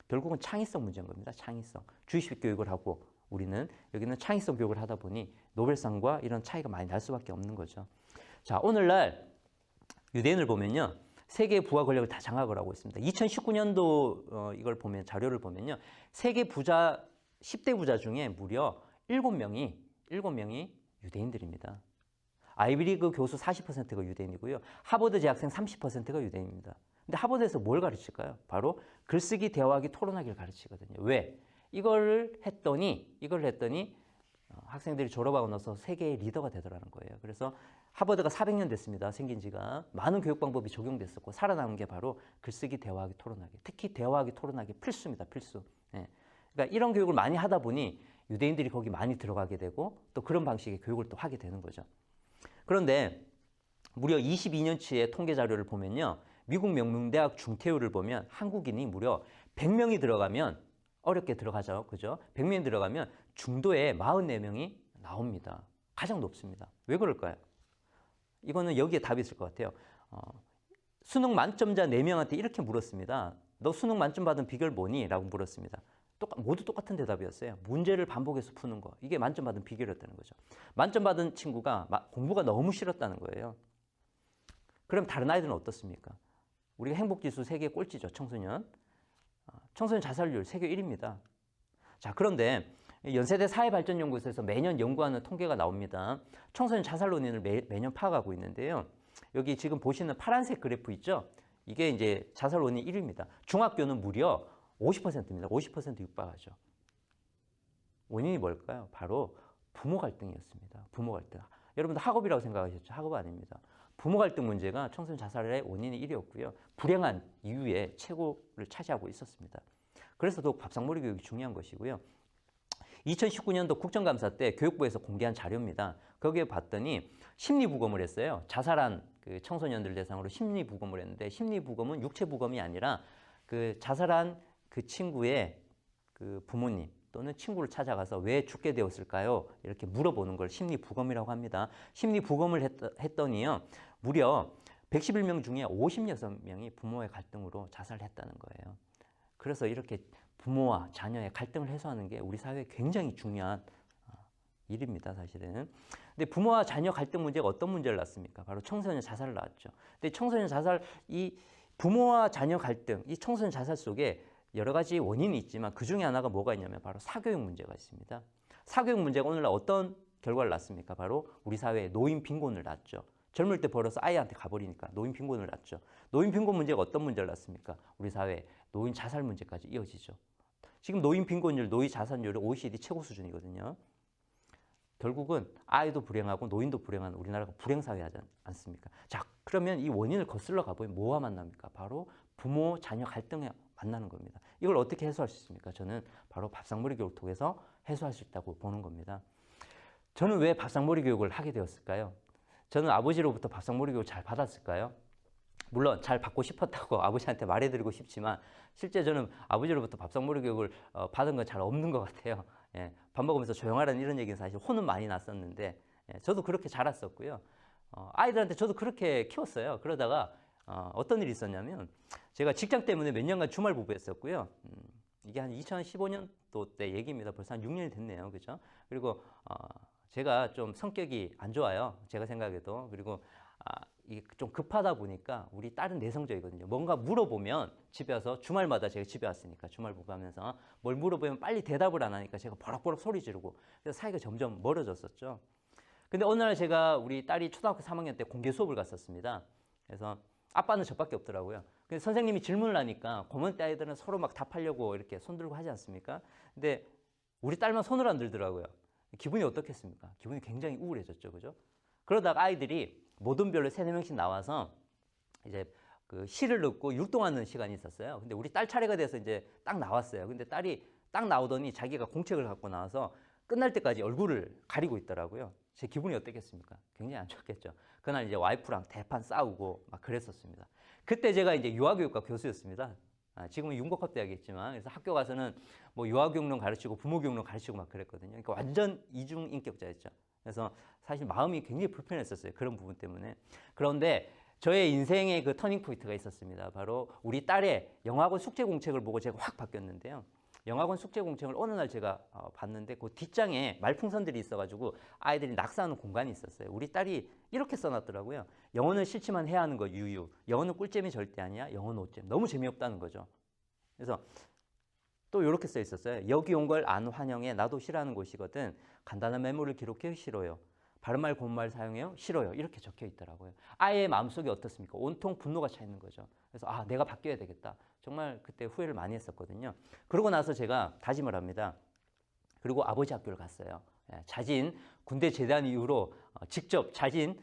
결국은 창의성 문제인 겁니다. 창의성. 주입식 교육을 하고 우리는 여기는 창의성 교육을 하다 보니 노벨상과 이런 차이가 많이 날 수밖에 없는 거죠. 자, 오늘날 유대인을 보면요. 세계 부와 권력을 다 장악을 하고 있습니다. 2019년도 이걸 보면 자료를 보면요. 세계 부자 10대 부자 중에 무려 7명이 유대인들입니다. 아이비리그 교수 40%가 유대인이고요. 하버드 재학생 30%가 유대인입니다. 근데 하버드에서 뭘 가르칠까요? 바로 글쓰기, 대화하기, 토론하기를 가르치거든요. 왜? 이걸 했더니 학생들이 졸업하고 나서 세계의 리더가 되더라는 거예요. 그래서 하버드가 400년 됐습니다. 생긴 지가. 많은 교육 방법이 적용됐었고 살아남은 게 바로 글쓰기, 대화하기, 토론하기. 특히 대화하기, 토론하기 필수입니다. 필수. 예. 그러니까 이런 교육을 많이 하다 보니 유대인들이 거기 많이 들어가게 되고 또 그런 방식의 교육을 또 하게 되는 거죠. 그런데 무려 22년치의 통계 자료를 보면요. 미국 명문대학 중퇴율을 보면 한국인이 무려 100명이 들어가면 어렵게 들어가죠. 그죠? 100명이 들어가면 중도에 44명이 나옵니다. 가장 높습니다. 왜 그럴까요? 이거는 여기에 답이 있을 것 같아요. 수능 만점자 4명한테 이렇게 물었습니다. 너 수능 만점 받은 비결 뭐니? 라고 물었습니다. 모두 똑같은 대답이었어요. 문제를 반복해서 푸는 거. 이게 만점 받은 비결이었다는 거죠. 만점 받은 친구가 공부가 너무 싫었다는 거예요. 그럼 다른 아이들은 어떻습니까? 우리가 행복지수 세계 꼴찌죠. 청소년. 청소년 자살률 세계 1위입니다. 자, 그런데 연세대 사회발전연구소에서 매년 연구하는 통계가 나옵니다. 청소년 자살 원인을 매년 파악하고 있는데요. 여기 지금 보시는 파란색 그래프 있죠? 이게 이제 자살 원인 1위입니다. 중학교는 무려 50%입니다. 50% 육박하죠. 원인이 뭘까요? 바로 부모 갈등이었습니다. 부모 갈등. 여러분들 학업이라고 생각하셨죠? 학업 아닙니다. 부모 갈등 문제가 청소년 자살의 원인이 1위였고요. 불행한 이유의 최고를 차지하고 있었습니다. 그래서 더욱 밥상머리 교육이 중요한 것이고요. 2019년도 국정감사 때 교육부에서 공개한 자료입니다. 거기에 봤더니 심리부검을 했어요. 자살한 그 청소년들 대상으로 심리부검을 했는데 심리부검은 육체부검이 아니라 그 자살한 그 친구의 그 부모님 또는 친구를 찾아가서 왜 죽게 되었을까요? 이렇게 물어보는 걸 심리부검이라고 합니다. 심리부검을 했더니요. 무려 111명 중에 56명이 부모의 갈등으로 자살했다는 거예요. 그래서 이렇게 부모와 자녀의 갈등을 해소하는 게 우리 사회에 굉장히 중요한 일입니다, 사실은. 근데 부모와 자녀 갈등 문제가 어떤 문제를 낳습니까? 바로 청소년 자살을 낳았죠. 근데 청소년 자살, 이 부모와 자녀 갈등, 이 청소년 자살 속에 여러 가지 원인이 있지만 그 중에 하나가 뭐가 있냐면 바로 사교육 문제가 있습니다. 사교육 문제가 오늘날 어떤 결과를 낳습니까? 바로 우리 사회에 노인 빈곤을 낳았죠. 젊을 때 벌어서 아이한테 가버리니까 노인 빈곤을 낳죠. 노인 빈곤 문제가 어떤 문제를 낳습니까? 우리 사회에 노인 자살 문제까지 이어지죠. 지금 노인 빈곤율, 노인 자살률이 OECD 최고 수준이거든요. 결국은 아이도 불행하고 노인도 불행한 우리나라가 불행사회하지 않습니까? 자, 그러면 이 원인을 거슬러 가보면 뭐와 만납니까? 바로 부모, 자녀 갈등에 만나는 겁니다. 이걸 어떻게 해소할 수 있습니까? 저는 바로 밥상머리 교육을 통해서 해소할 수 있다고 보는 겁니다. 저는 왜 밥상머리 교육을 하게 되었을까요? 저는 아버지로부터 밥상머리 교육을 잘 받았을까요? 물론 잘 받고 싶었다고 아버지한테 말해드리고 싶지만 실제 저는 아버지로부터 밥상머리 교육을 받은 건 잘 없는 것 같아요. 예, 밥 먹으면서 조용하라는 이런 얘기는 사실 혼은 많이 났었는데 저도 그렇게 자랐었고요. 아이들한테 저도 그렇게 키웠어요. 그러다가 어떤 일이 있었냐면 제가 직장 때문에 몇 년간 주말 부부였었고요. 이게 한 2015년도 때 얘기입니다. 벌써 한 6년이 됐네요. 그죠? 그리고 제가 좀 성격이 안 좋아요. 제가 생각해도. 그리고 이게 좀 급하다 보니까 우리 딸은 내성적이거든요. 뭔가 물어보면 집에 와서 주말마다 제가 집에 왔으니까 주말 부부하면서 뭘 물어보면 빨리 대답을 안 하니까 제가 버럭버럭 소리 지르고 그래서 사이가 점점 멀어졌었죠. 근데 어느 날 제가 우리 딸이 초등학교 3학년 때 공개 수업을 갔었습니다. 그래서 아빠는 저밖에 없더라고요. 그래서 선생님이 질문을 하니까 고먼 때 아이들은 서로 막 답하려고 이렇게 손 들고 하지 않습니까? 근데 우리 딸만 손을 안 들더라고요. 기분이 어떻겠습니까? 기분이 굉장히 우울해졌죠. 그죠? 그러다가 아이들이 모든별로 3-4명씩 나와서 이제 그 시를 읽고 율동하는 시간이 있었어요. 근데 우리 딸 차례가 돼서 이제 딱 나왔어요. 근데 딸이 딱 나오더니 자기가 공책을 갖고 나와서 끝날 때까지 얼굴을 가리고 있더라고요. 제 기분이 어떻겠습니까? 굉장히 안 좋겠죠. 그날 이제 와이프랑 대판 싸우고 막 그랬었습니다. 그때 제가 이제 유아교육과 교수였습니다. 지금은 윤곡학대학이겠지만 그래서 학교 가서는 뭐 유아교육론 가르치고 부모교육론 가르치고 막 그랬거든요. 그러니까 완전 이중 인격자였죠. 그래서 사실 마음이 굉장히 불편했었어요. 그런 부분 때문에. 그런데 저의 인생의 그 터닝 포인트가 있었습니다. 바로 우리 딸의 영학원 숙제 공책을 보고 제가 확 바뀌었는데요. 영학원 숙제 공책을 어느 날 제가 봤는데 그 뒷장에 말풍선들이 있어가지고 아이들이 낙서하는 공간이 있었어요. 우리 딸이 이렇게 써놨더라고요. 영어는 싫지만 해야 하는 거 유유. 영어는 꿀잼이 절대 아니야. 영어는 오잼. 너무 재미없다는 거죠. 그래서 또 이렇게 써 있었어요. 여기 온 걸 안 환영해. 나도 싫어하는 곳이거든. 간단한 메모를 기록해 싫어요. 바른말 고운말 사용해요? 싫어요. 이렇게 적혀 있더라고요. 아이의 마음속에 어떻습니까? 온통 분노가 차 있는 거죠. 그래서 내가 바뀌어야 되겠다. 정말 그때 후회를 많이 했었거든요. 그러고 나서 제가 다짐을 합니다. 그리고 아버지 학교를 갔어요. 자진 군대 제대한 이후로 직접 자진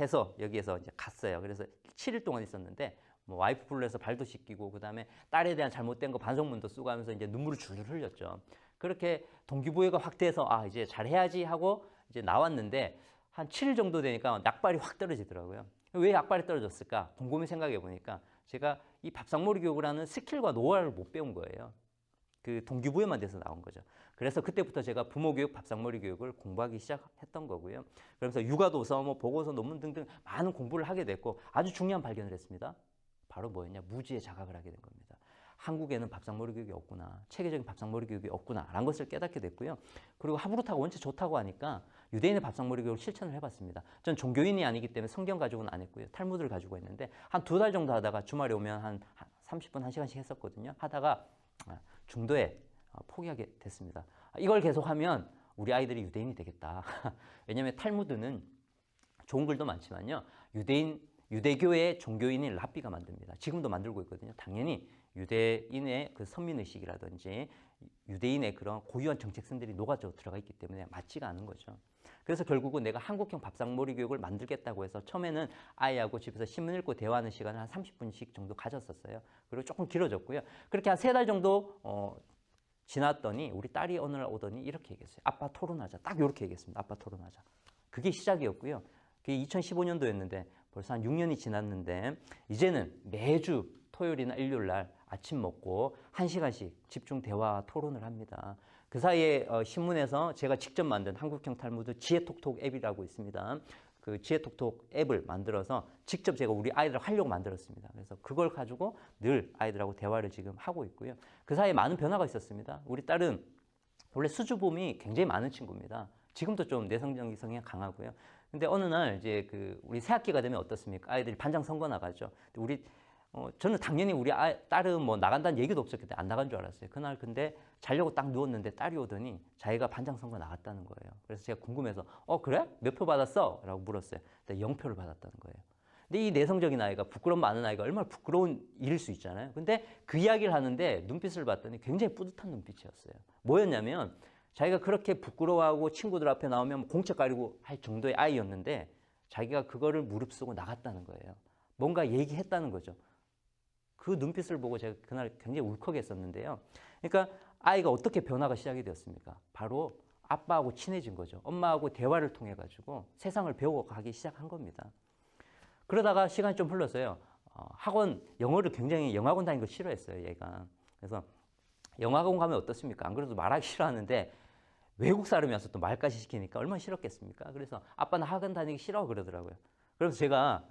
해서 여기에서 이제 갔어요. 그래서 7일 동안 있었는데 뭐 와이프 불러서 발도 씻기고 그다음에 딸에 대한 잘못된 거 반성문도 쓰고 하면서 이제 눈물을 줄줄 흘렸죠. 그렇게 동기부여가 확대해서 이제 잘해야지 하고 이제 나왔는데 한 7일 정도 되니까 낙발이 확 떨어지더라고요. 왜 낙발이 떨어졌을까? 곰곰이 생각해 보니까 제가 이 밥상머리 교육을 하는 스킬과 노하우를 못 배운 거예요. 그 동기부여만 돼서 나온 거죠. 그래서 그때부터 제가 부모교육, 밥상머리 교육을 공부하기 시작했던 거고요. 그러면서 육아도서, 뭐 보고서, 논문 등등 많은 공부를 하게 됐고 아주 중요한 발견을 했습니다. 바로 뭐였냐? 무지의 자각을 하게 된 겁니다. 한국에는 밥상머리 교육이 없구나. 체계적인 밥상머리 교육이 없구나. 라는 것을 깨닫게 됐고요. 그리고 하브루타가 원체 좋다고 하니까 유대인의 밥상머리 교육을 실천을 해봤습니다. 전 종교인이 아니기 때문에 성경 가지고는 안 했고요. 탈무드를 가지고 했는데 한 2달 정도 하다가 주말에 오면 한 30분, 1시간씩 했었거든요. 하다가 중도에 포기하게 됐습니다. 이걸 계속하면 우리 아이들이 유대인이 되겠다. 왜냐하면 탈무드는 좋은 글도 많지만요. 유대교의 종교인인 랍비가 만듭니다. 지금도 만들고 있거든요. 당연히 유대인의 그 선민의식이라든지 유대인의 그런 고유한 정책선들이 녹아져 들어가 있기 때문에 맞지가 않은 거죠. 그래서 결국은 내가 한국형 밥상머리 교육을 만들겠다고 해서 처음에는 아이하고 집에서 신문 읽고 대화하는 시간을 한 30분씩 정도 가졌었어요. 그리고 조금 길어졌고요. 그렇게 한 3달 정도 지났더니 우리 딸이 어느 날 오더니 이렇게 얘기했어요. 아빠 토론하자. 딱 이렇게 얘기했습니다. 아빠 토론하자. 그게 시작이었고요. 그게 2015년도였는데 벌써 한 6년이 지났는데 이제는 매주 토요일이나 일요일 날 아침 먹고 1시간씩 집중 대화 토론을 합니다. 그 사이에 신문에서 제가 직접 만든 한국형 탈무드 지혜톡톡 앱이라고 있습니다. 그 지혜톡톡 앱을 만들어서 직접 제가 우리 아이들 하려고 만들었습니다. 그래서 그걸 가지고 늘 아이들하고 대화를 지금 하고 있고요. 그 사이에 많은 변화가 있었습니다. 우리 딸은 원래 수줍음이 굉장히 많은 친구입니다. 지금도 좀 내성적인 성향이 강하고요. 근데 어느 날 이제 우리 새학기가 되면 어떻습니까? 아이들이 반장 선거 나가죠. 저는 당연히 우리 딸은 뭐 나간다는 얘기도 없었기 때문에 안 나간 줄 알았어요. 그날 근데 자려고 딱 누웠는데 딸이 오더니 자기가 반장 선거 나갔다는 거예요. 그래서 제가 궁금해서 그래? 몇 표 받았어? 라고 물었어요. 근데 0표를 받았다는 거예요. 근데 이 내성적인 아이가 부끄러움 많은 아이가 얼마나 부끄러운 일일 수 있잖아요. 근데 그 이야기를 하는데 눈빛을 봤더니 굉장히 뿌듯한 눈빛이었어요. 뭐였냐면 자기가 그렇게 부끄러워하고 친구들 앞에 나오면 공책 가리고 할 정도의 아이였는데 자기가 그거를 무릅쓰고 나갔다는 거예요. 뭔가 얘기했다는 거죠. 그 눈빛을 보고 제가 그날 굉장히 울컥했었는데요. 그러니까 아이가 어떻게 변화가 시작이 되었습니까? 바로 아빠하고 친해진 거죠. 엄마하고 대화를 통해 가지고 세상을 배워가기 시작한 겁니다. 그러다가 시간이 좀 흘렀어요. 학원 영어를 굉장히 영어학원 다니는 거 싫어했어요, 얘가. 그래서 영어학원 가면 어떻습니까? 안 그래도 말하기 싫어하는데 외국 사람이 와서 또 말까지 시키니까 얼마나 싫었겠습니까? 그래서 아빠는 학원 다니기 싫어 그러더라고요. 그래서 제가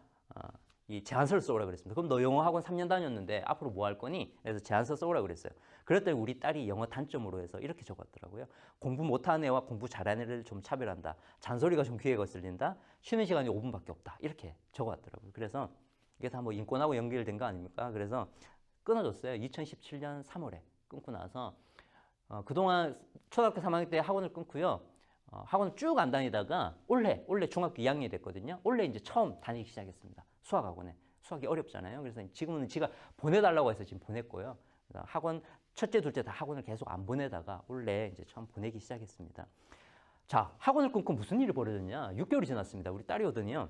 이 제안서를 써오라 그랬습니다. 그럼 너 영어 학원 3년 다녔는데 앞으로 뭐 할 거니? 그래서 제안서 써오라 그랬어요. 그랬더니 우리 딸이 영어 단점으로 해서 이렇게 적었더라고요. 공부 못하는 애와 공부 잘하는 애를 좀 차별한다. 잔소리가 좀 귀에 거슬린다. 쉬는 시간이 5분밖에 없다. 이렇게 적어왔더라고요. 그래서 이게 다 뭐 인권하고 연결된 거 아닙니까? 그래서 끊어줬어요. 2017년 3월에 끊고 나서 그동안 초등학교 3학년 때 학원을 끊고요. 학원을 쭉 안 다니다가 올해 중학교 2학년이 됐거든요. 올해 이제 처음 다니기 시작했습니다. 수학학원에. 수학이 어렵잖아요. 그래서 지금은 지가 보내달라고 해서 지금 보냈고요. 학원 첫째, 둘째 다 학원을 계속 안 보내다가 올해 이제 처음 보내기 시작했습니다. 자, 학원을 끊고 무슨 일이 벌어졌냐? 6개월이 지났습니다. 우리 딸이 오더니요.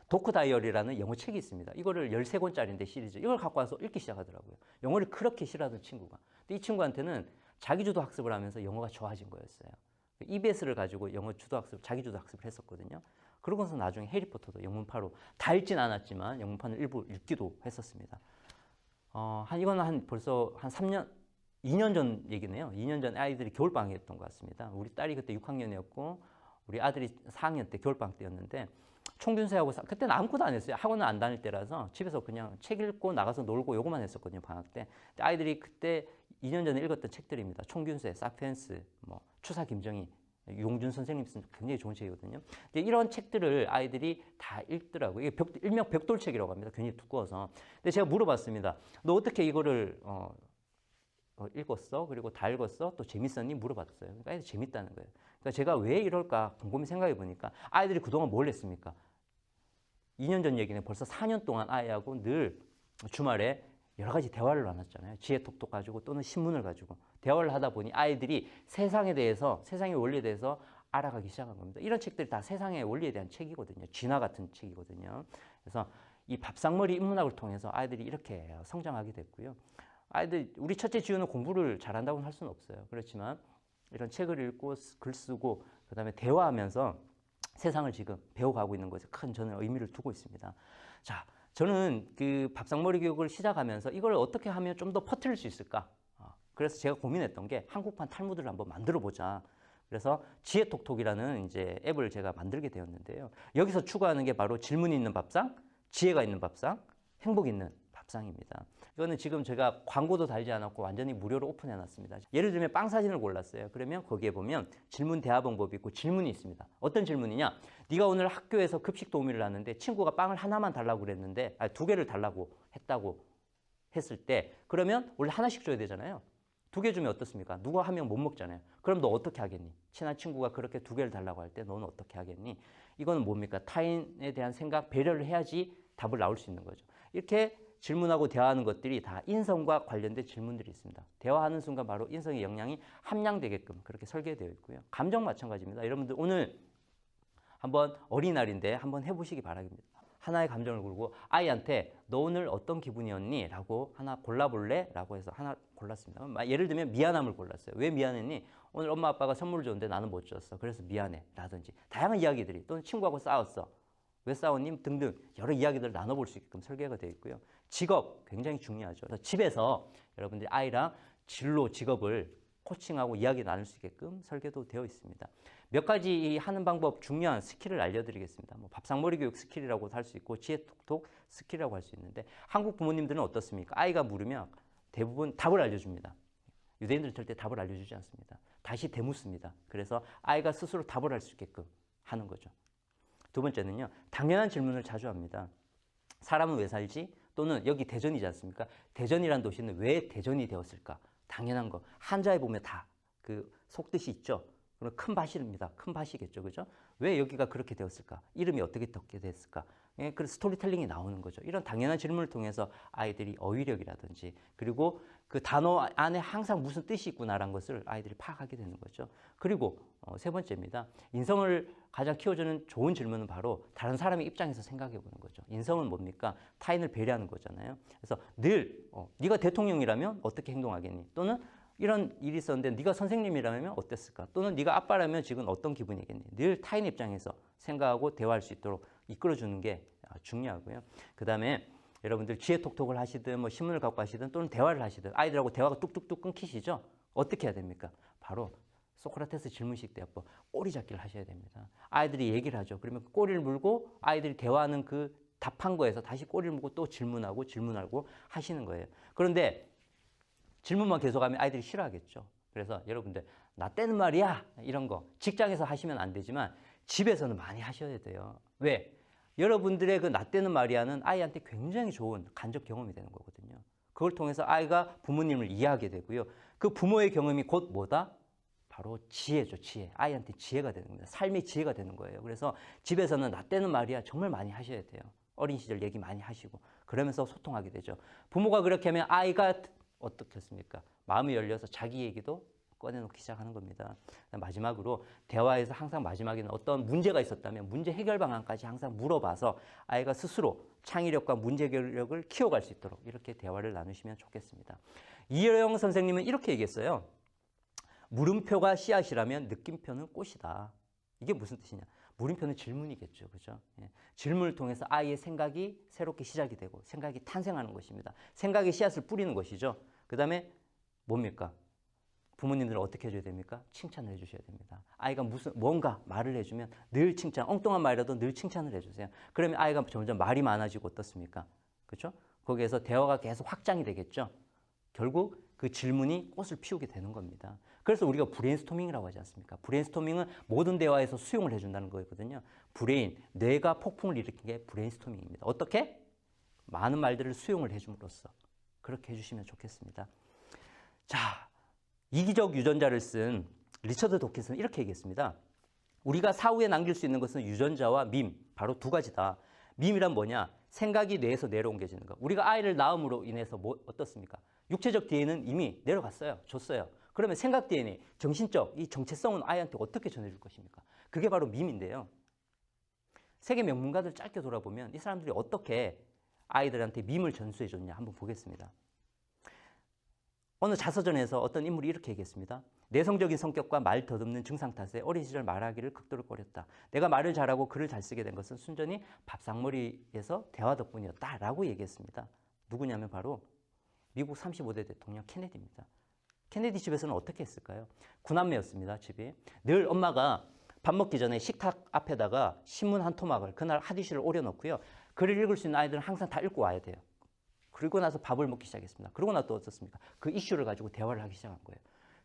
도크 다이어리라는 영어 책이 있습니다. 이거를 13권짜리인데 시리즈. 이걸 갖고 와서 읽기 시작하더라고요. 영어를 그렇게 싫어하던 친구가. 근데 이 친구한테는 자기주도 학습을 하면서 영어가 좋아진 거였어요. EBS를 가지고 영어 주도 학습, 자기주도 학습을 했었거든요. 그러고서 나중에 해리포터도 영문파로 다 읽진 않았지만 영문판을 일부 읽기도 했었습니다. 이건 벌써 한 3년, 2년 전 얘기네요. 2년 전 아이들이 겨울방학이었던 것 같습니다. 우리 딸이 그때 6학년이었고 우리 아들이 4학년 때 겨울방학 때였는데 총균세하고 그때는 아무것도 안 했어요. 학원은 안 다닐 때라서 집에서 그냥 책 읽고 나가서 놀고 요것만 했었거든요. 방학 때. 근데 아이들이 그때 2년 전에 읽었던 책들입니다. 총균세, 사피엔스, 추사 김정희, 용준 선생님 쓴 굉장히 좋은 책이거든요. 근데 이런 책들을 아이들이 다 읽더라고요. 이게 일명 벽돌책이라고 합니다. 굉장히 두꺼워서. 근데 제가 물어봤습니다. 너 어떻게 이거를 읽었어? 그리고 다 읽었어? 또 재밌었니? 물어봤어요. 그러니까 아이들 재밌다는 거예요. 그러니까 제가 왜 이럴까 곰곰이 생각해 보니까 아이들이 그동안 뭘 했습니까? 2년 전 얘기는 벌써 4년 동안 아이하고 늘 주말에 여러 가지 대화를 나눴잖아요. 지혜톡톡 가지고 또는 신문을 가지고 대화를 하다 보니 아이들이 세상에 대해서, 세상의 원리에 대해서 알아가기 시작한 겁니다. 이런 책들이 다 세상의 원리에 대한 책이거든요. 진화 같은 책이거든요. 그래서 이 밥상머리 인문학을 통해서 아이들이 이렇게 성장하게 됐고요. 아이들, 우리 첫째 지우는 공부를 잘한다고는 할 수는 없어요. 그렇지만 이런 책을 읽고 글 쓰고 그다음에 대화하면서 세상을 지금 배워가고 있는 것에 큰 저는 의미를 두고 있습니다. 자, 저는 그 밥상머리 교육을 시작하면서 이걸 어떻게 하면 좀 더 퍼뜨릴 수 있을까? 그래서 제가 고민했던 게 한국판 탈무드를 한번 만들어 보자. 그래서 지혜톡톡이라는 이제 앱을 제가 만들게 되었는데요. 여기서 추구하는 게 바로 질문이 있는 밥상, 지혜가 있는 밥상, 행복 있는 밥상입니다. 이거는 지금 제가 광고도 달지 않았고 완전히 무료로 오픈해 놨습니다. 예를 들면 빵 사진을 골랐어요. 그러면 거기에 보면 질문 대화 방법이 있고 질문이 있습니다. 어떤 질문이냐? 네가 오늘 학교에서 급식 도우미를 하는데 친구가 빵을 하나만 달라고 그랬는데 아니, 2개를 달라고 했다고 했을 때 그러면 원래 하나씩 줘야 되잖아요. 2개 주면 어떻습니까? 누가 한 명 못 먹잖아요. 그럼 너 어떻게 하겠니? 친한 친구가 그렇게 2개를 달라고 할 때 너는 어떻게 하겠니? 이거는 뭡니까? 타인에 대한 생각, 배려를 해야지 답을 나올 수 있는 거죠. 이렇게 질문하고 대화하는 것들이 다 인성과 관련된 질문들이 있습니다. 대화하는 순간 바로 인성의 역량이 함량되게끔 그렇게 설계되어 있고요. 감정 마찬가지입니다. 여러분들 오늘 한번 어린이날인데 한번 해보시기 바랍니다. 하나의 감정을 걸고 아이한테 너 오늘 어떤 기분이었니? 라고 하나 골라볼래? 라고 해서 하나 골랐습니다. 예를 들면 미안함을 골랐어요. 왜 미안했니? 오늘 엄마 아빠가 선물을 줬는데 나는 못 줬어. 그래서 미안해. 라든지 다양한 이야기들이 또는 친구하고 싸웠어. 왜 싸웠니? 등등 여러 이야기들을 나눠볼 수 있게끔 설계가 되어 있고요. 직업 굉장히 중요하죠. 그래서 집에서 여러분들이 아이랑 진로 직업을 코칭하고 이야기 나눌 수 있게끔 설계도 되어 있습니다. 몇 가지 하는 방법 중요한 스킬을 알려드리겠습니다. 뭐 밥상머리 교육 스킬이라고도 할 수 있고 지혜톡톡 스킬이라고 할 수 있는데 한국 부모님들은 어떻습니까? 아이가 물으면 대부분 답을 알려줍니다. 유대인들은 절대 답을 알려주지 않습니다. 다시 되묻습니다. 그래서 아이가 스스로 답을 할 수 있게끔 하는 거죠. 두 번째는요. 당연한 질문을 자주 합니다. 사람은 왜 살지? 또는 여기 대전이지 않습니까? 대전이란 도시는 왜 대전이 되었을까? 당연한 거. 한자에 보면 다 그 속뜻이 있죠. 그럼 큰 밭입니다. 큰 밭이겠죠. 그죠? 왜 여기가 그렇게 되었을까? 이름이 어떻게 됐을까? 예, 그래서 스토리텔링이 나오는 거죠. 이런 당연한 질문을 통해서 아이들이 어휘력이라든지 그리고 그 단어 안에 항상 무슨 뜻이 있구나라는 것을 아이들이 파악하게 되는 거죠. 그리고 세 번째입니다. 인성을 가장 키워주는 좋은 질문은 바로 다른 사람의 입장에서 생각해 보는 거죠. 인성은 뭡니까? 타인을 배려하는 거잖아요. 그래서 늘 네가 대통령이라면 어떻게 행동하겠니? 또는 이런 일이 있었는데 네가 선생님이라면 어땠을까? 또는 네가 아빠라면 지금 어떤 기분이겠니? 늘 타인 입장에서 생각하고 대화할 수 있도록 이끌어주는 게 중요하고요. 그 다음에 여러분들 지혜톡톡을 하시든 뭐 신문을 갖고 하시든 또는 대화를 하시든 아이들하고 대화가 뚝뚝뚝 끊기시죠? 어떻게 해야 됩니까? 바로 소크라테스 질문식 대화법 꼬리 잡기를 하셔야 됩니다. 아이들이 얘기를 하죠. 그러면 꼬리를 물고 아이들이 대화하는 그 답한 거에서 다시 꼬리를 물고 또 질문하고 하시는 거예요. 그런데 질문만 계속하면 아이들이 싫어하겠죠. 그래서 여러분들 나 때는 말이야 이런 거 직장에서 하시면 안 되지만 집에서는 많이 하셔야 돼요. 왜? 여러분들의 그 나 때는 말이야는 아이한테 굉장히 좋은 간접 경험이 되는 거거든요. 그걸 통해서 아이가 부모님을 이해하게 되고요. 그 부모의 경험이 곧 뭐다? 바로 지혜죠, 지혜. 아이한테 지혜가 되는 겁니다. 삶의 지혜가 되는 거예요. 그래서 집에서는 나 때는 말이야 정말 많이 하셔야 돼요. 어린 시절 얘기 많이 하시고 그러면서 소통하게 되죠. 부모가 그렇게 하면 아이가 어떻겠습니까? 마음이 열려서 자기 얘기도 꺼내놓기 시작하는 겁니다. 마지막으로 대화에서 항상 마지막에는 어떤 문제가 있었다면 문제 해결 방안까지 항상 물어봐서 아이가 스스로 창의력과 문제 해결력을 키워갈 수 있도록 이렇게 대화를 나누시면 좋겠습니다. 이효영 선생님은 이렇게 얘기했어요. 물음표가 씨앗이라면 느낌표는 꽃이다. 이게 무슨 뜻이냐? 물음표는 질문이겠죠. 그죠? 예. 질문을 통해서 아이의 생각이 새롭게 시작이 되고 생각이 탄생하는 것입니다. 생각의 씨앗을 뿌리는 것이죠. 그 다음에 뭡니까? 부모님들은 어떻게 해줘야 됩니까? 칭찬을 해주셔야 됩니다. 아이가 뭔가 말을 해주면 늘 칭찬, 엉뚱한 말이라도 늘 칭찬을 해주세요. 그러면 아이가 점점 말이 많아지고 어떻습니까? 그렇죠? 거기에서 대화가 계속 확장이 되겠죠. 결국 그 질문이 꽃을 피우게 되는 겁니다. 그래서 우리가 브레인스토밍이라고 하지 않습니까? 브레인스토밍은 모든 대화에서 수용을 해준다는 거거든요. 브레인, 뇌가 폭풍을 일으킨 게 브레인스토밍입니다. 어떻게? 많은 말들을 수용을 해줌으로써 그렇게 해주시면 좋겠습니다. 자, 이기적 유전자를 쓴 리처드 도킨스는 이렇게 얘기했습니다. 우리가 사후에 남길 수 있는 것은 유전자와 밈, 바로 두 가지다. 밈이란 뭐냐? 생각이 뇌에서 내려옮겨지는 거. 우리가 아이를 낳음으로 인해서 어떻습니까? 육체적 DNA는 이미 내려갔어요. 줬어요. 그러면 생각 DNA, 정신적 이 정체성은 아이한테 어떻게 전해줄 것입니까? 그게 바로 밈인데요. 세계 명문가들 짧게 돌아보면 이 사람들이 어떻게 아이들한테 밈을 전수해 줬냐 한번 보겠습니다. 어느 자서전에서 어떤 인물이 이렇게 얘기했습니다. 내성적인 성격과 말 더듬는 증상 탓에 어린 시절 말하기를 극도로 꺼렸다. 내가 말을 잘하고 글을 잘 쓰게 된 것은 순전히 밥상머리에서 대화 덕분이었다라고 얘기했습니다. 누구냐면 바로 미국 35대 대통령 케네디입니다. 케네디 집에서는 어떻게 했을까요? 9남매였습니다, 집이. 늘 엄마가 밥 먹기 전에 식탁 앞에다가 신문 한 토막을 그날 하디슈를 오려놓고요. 글을 읽을 수 있는 아이들은 항상 다 읽고 와야 돼요. 그리고 나서 밥을 먹기 시작했습니다. 그러고 나서 또 어떻습니까? 그 이슈를 가지고 대화를 하기 시작한 거예요.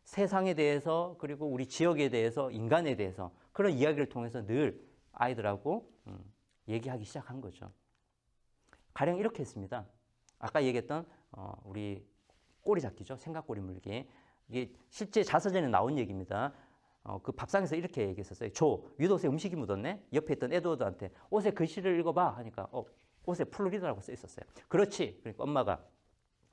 세상에 대해서 그리고 우리 지역에 대해서 인간에 대해서 그런 이야기를 통해서 늘 아이들하고 얘기하기 시작한 거죠. 가령 이렇게 했습니다. 아까 얘기했던 우리 꼬리 잡기죠. 생각꼬리 물기. 이게 실제 자서전에 나온 얘기입니다. 그 밥상에서 이렇게 얘기했었어요. 윗옷에 음식이 묻었네. 옆에 있던 에드워드한테 옷에 글씨를 읽어봐 하니까 옷에 플로리다라고 써 있었어요. 그렇지. 그러니까 엄마가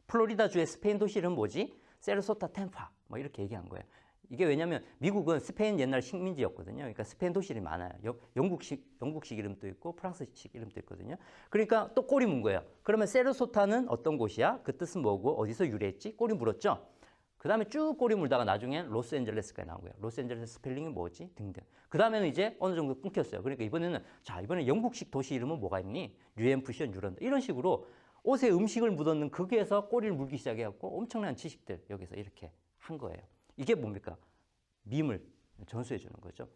플로리다주의 스페인 도시 이름 뭐지? 세르소타 템파. 뭐 이렇게 얘기한 거예요. 이게 왜냐면 미국은 스페인 옛날 식민지였거든요. 그러니까 스페인 도시 이름이 많아요. 영국식 이름도 있고 프랑스식 이름도 있거든요. 그러니까 또 꼬리 문 거예요. 그러면 세르소타는 어떤 곳이야? 그 뜻은 뭐고 어디서 유래했지? 꼬리 물었죠. 그 다음에 쭉 꼬리 물다가 나중엔 로스앤젤레스까지 나온 거예요. 로스앤젤레스 스펠링이 뭐지? 등등. 그 다음에는 이제 어느 정도 끊겼어요. 그러니까 이번에는 이번에 영국식 도시 이름은 뭐가 있니? 뉴햄프셔, 뉴런드. 이런 식으로 옷에 음식을 묻었는 거기에서 꼬리를 물기 시작해갖고 엄청난 지식들 여기서 이렇게 한 거예요. 이게 뭡니까? 밈을 전수해 주는 거죠.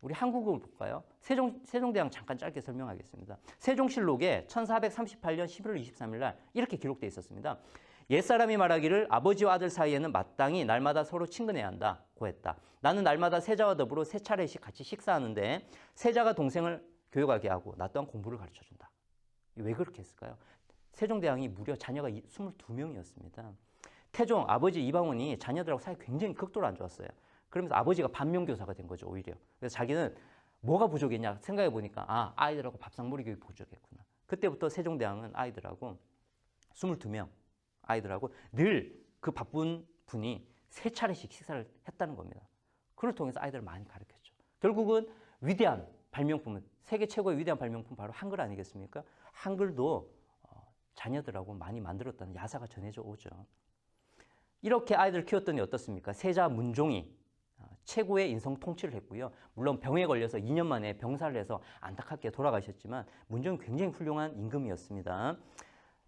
우리 한국을 볼까요? 세종대왕 잠깐 짧게 설명하겠습니다. 세종실록에 1438년 11월 23일 날 이렇게 기록되어 있었습니다. 옛사람이 말하기를 아버지와 아들 사이에는 마땅히 날마다 서로 친근해야 한다고 했다. 나는 날마다 세자와 더불어 세 차례씩 같이 식사하는데 세자가 동생을 교육하게 하고 나 또한 공부를 가르쳐준다. 왜 그렇게 했을까요? 세종대왕이 무려 자녀가 22명이었습니다. 태종 아버지 이방원이 자녀들하고 사이 굉장히 극도로 안 좋았어요. 그러면서 아버지가 반면교사가 된 거죠, 오히려. 그래서 자기는 뭐가 부족했냐 생각해 보니까 아이들하고 밥상머리 교육이 부족했구나. 그때부터 세종대왕은 아이들하고 22명 아이들하고 늘 그 바쁜 분이 세 차례씩 식사를 했다는 겁니다. 그걸 통해서 아이들을 많이 가르쳤죠. 결국은 위대한 발명품은 세계 최고의 위대한 발명품 바로 한글 아니겠습니까? 한글도 자녀들하고 많이 만들었다는 야사가 전해져 오죠. 이렇게 아이들을 키웠더니 어떻습니까? 세자 문종이 최고의 인성 통치를 했고요. 물론 병에 걸려서 2년 만에 병사를 해서 안타깝게 돌아가셨지만 문종은 굉장히 훌륭한 임금이었습니다.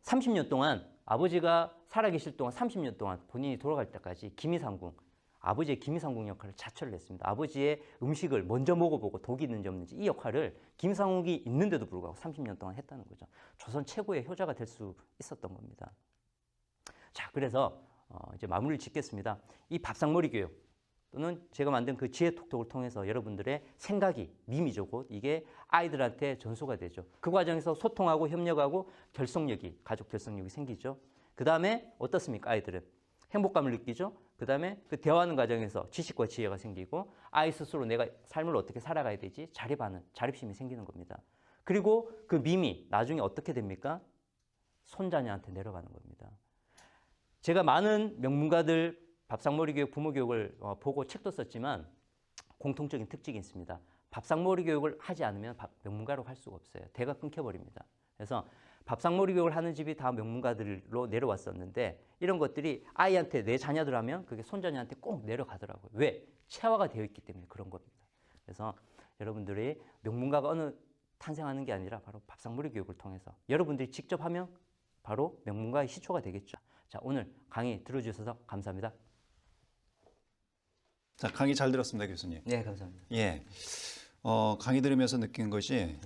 30년 동안 아버지가 살아계실 동안 30년 동안 본인이 돌아갈 때까지 아버지의 김이상궁 역할을 자처를 했습니다. 아버지의 음식을 먼저 먹어보고 독이 있는지 없는지 이 역할을 김상국이 있는데도 불구하고 30년 동안 했다는 거죠. 조선 최고의 효자가 될 수 있었던 겁니다. 자, 그래서 이제 마무리를 짓겠습니다. 이 밥상머리 교육 또는 제가 만든 그 지혜톡톡을 통해서 여러분들의 생각이 밈이죠. 곧 이게 아이들한테 전수가 되죠. 그 과정에서 소통하고 협력하고 가족 결속력이 생기죠. 그 다음에 어떻습니까? 아이들은 행복감을 느끼죠. 그 다음에 그 대화하는 과정에서 지식과 지혜가 생기고 아이 스스로 내가 삶을 어떻게 살아가야 되지? 자립심이 생기는 겁니다. 그리고 그 밈이 나중에 어떻게 됩니까? 손자녀한테 내려가는 겁니다. 제가 많은 명문가들 밥상머리 교육, 부모 교육을 보고 책도 썼지만 공통적인 특징이 있습니다. 밥상머리 교육을 하지 않으면 명문가로 갈 수가 없어요. 대가 끊겨버립니다. 그래서 밥상머리 교육을 하는 집이 다 명문가들로 내려왔었는데 이런 것들이 아이한테 내 자녀들 하면 그게 손자녀한테 꼭 내려가더라고요. 왜? 체화가 되어 있기 때문에 그런 겁니다. 그래서 여러분들이 명문가가 어느 탄생하는 게 아니라 바로 밥상머리 교육을 통해서 여러분들이 직접 하면 바로 명문가의 시초가 되겠죠. 자, 오늘 강의 들어주셔서 감사합니다. 자, 강의 잘 들었습니다, 교수님. 네, 감사합니다. 예, 강의 들으면서 느낀 것이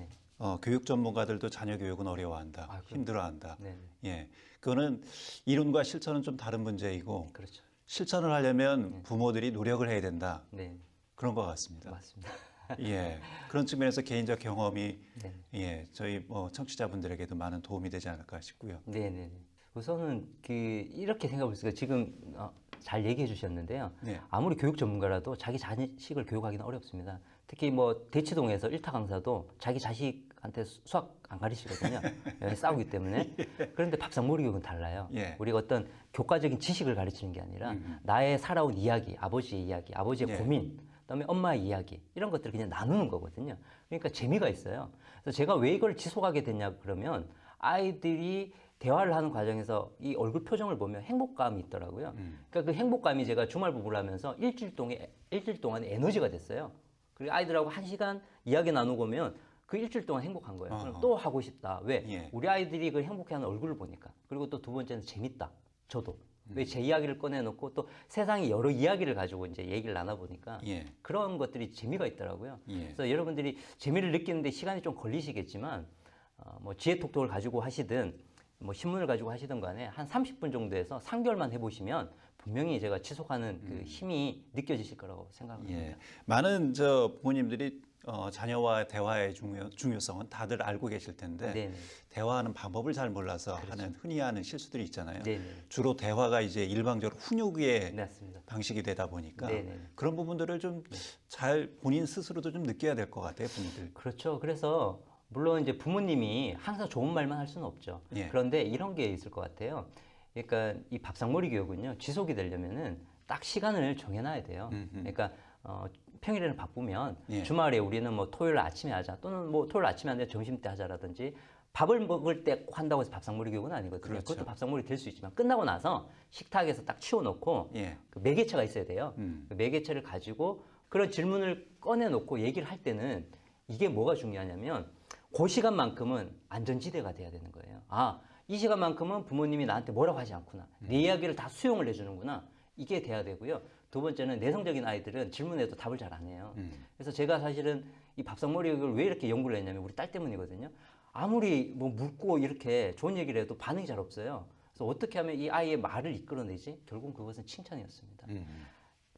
교육 전문가들도 자녀 교육은 어려워한다, 힘들어한다. 네. 예, 그거는 이론과 실천은 좀 다른 문제이고, 그렇죠. 실천을 하려면 부모들이 노력을 해야 된다. 네. 그런 것 같습니다. 맞습니다. 예, 그런 측면에서 개인적 경험이 저희 청취자분들에게도 많은 도움이 되지 않을까 싶고요. 네. 우선은 이렇게 생각해 보세요. 지금 잘 얘기해 주셨는데요. 네. 아무리 교육 전문가라도 자기 자식을 교육하기는 어렵습니다. 특히 뭐 대치동에서 일타 강사도 자기 자식한테 수학 안 가르치거든요. 싸우기 때문에. 그런데 밥상머리 교육은 달라요. 예. 우리가 어떤 교과적인 지식을 가르치는 게 아니라 나의 살아온 이야기, 아버지의 예. 고민, 그다음에 엄마의 이야기 이런 것들을 그냥 나누는 거거든요. 그러니까 재미가 있어요. 그래서 제가 왜 이걸 지속하게 됐냐 그러면 아이들이 대화를 하는 과정에서 이 얼굴 표정을 보면 행복감이 있더라고요. 그러니까 그 행복감이 제가 주말 부부를 하면서 일주일 동안 에너지가 됐어요. 그리고 아이들하고 1시간 이야기 나누고 오면 그 일주일 동안 행복한 거예요. 그럼 또 하고 싶다. 왜? 예. 우리 아이들이 그 행복해하는 얼굴을 보니까. 그리고 또 두 번째는 재밌다. 저도. 왜 제 이야기를 꺼내놓고 또 세상에 여러 이야기를 가지고 이제 얘기를 나눠보니까 예. 그런 것들이 재미가 있더라고요. 예. 그래서 여러분들이 재미를 느끼는데 시간이 좀 걸리시겠지만 뭐 지혜톡톡을 가지고 하시든 뭐 신문을 가지고 하시든 간에 한 30분 정도에서 3개월만 해보시면 분명히 제가 지속하는 그 힘이 느껴지실 거라고 생각합니다. 예. 많은 부모님들이 자녀와 대화의 중요성은 다들 알고 계실 텐데 네네. 대화하는 방법을 잘 몰라서 그렇죠. 하는 흔히 하는 실수들이 있잖아요. 네네. 주로 대화가 이제 일방적으로 훈육의 맞습니다. 방식이 되다 보니까 네네. 그런 부분들을 좀 잘 본인 스스로도 좀 느껴야 될 것 같아요, 부모들. 그렇죠. 그래서 물론 이제 부모님이 항상 좋은 말만 할 수는 없죠. 예. 그런데 이런 게 있을 것 같아요. 그러니까 이 밥상머리 교육은요, 지속이 되려면은 딱 시간을 정해놔야 돼요. 그러니까 평일에는 바쁘면 예. 주말에 우리는 뭐 토요일 아침에 하자, 또는 뭐 토요일 아침에 안 돼 점심 때 하자라든지 밥을 먹을 때 꼭 한다고 해서 밥상머리 교육은 아니거든요. 그렇죠. 그것도 밥상머리 될 수 있지만 끝나고 나서 식탁에서 딱 치워놓고 예. 그 매개체가 있어야 돼요. 그 매개체를 가지고 그런 질문을 꺼내놓고 얘기를 할 때는 이게 뭐가 중요하냐면 그 시간만큼은 안전지대가 돼야 되는 거예요. 아, 이 시간만큼은 부모님이 나한테 뭐라고 하지 않구나. 내 이야기를 다 수용을 해주는구나. 이게 돼야 되고요. 두 번째는 내성적인 아이들은 질문해도 답을 잘 안 해요. 그래서 제가 사실은 이 밥상머리 교육을 왜 이렇게 연구를 했냐면 우리 딸 때문이거든요. 아무리 뭐 묻고 이렇게 좋은 얘기를 해도 반응이 잘 없어요. 그래서 어떻게 하면 이 아이의 말을 이끌어내지? 결국은 그것은 칭찬이었습니다.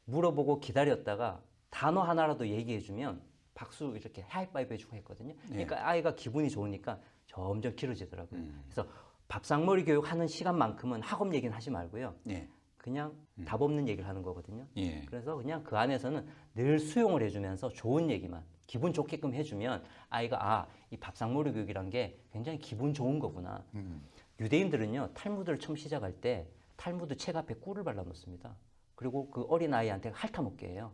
물어보고 기다렸다가 단어 하나라도 얘기해주면 박수 이렇게 하이파이브 해주고 했거든요. 그러니까 아이가 기분이 좋으니까 점점 길어지더라고요. 그래서 밥상머리 교육하는 시간만큼은 학업 얘기는 하지 말고요. 예. 그냥 답 없는 얘기를 하는 거거든요. 예. 그래서 그냥 그 안에서는 늘 수용을 해주면서 좋은 얘기만 기분 좋게끔 해주면 아이가 이 밥상머리 교육이란 게 굉장히 기분 좋은 거구나. 유대인들은요 탈무드를 처음 시작할 때 탈무드 책 앞에 꿀을 발라놓습니다. 그리고 그 어린 아이한테 핥아먹게 해요.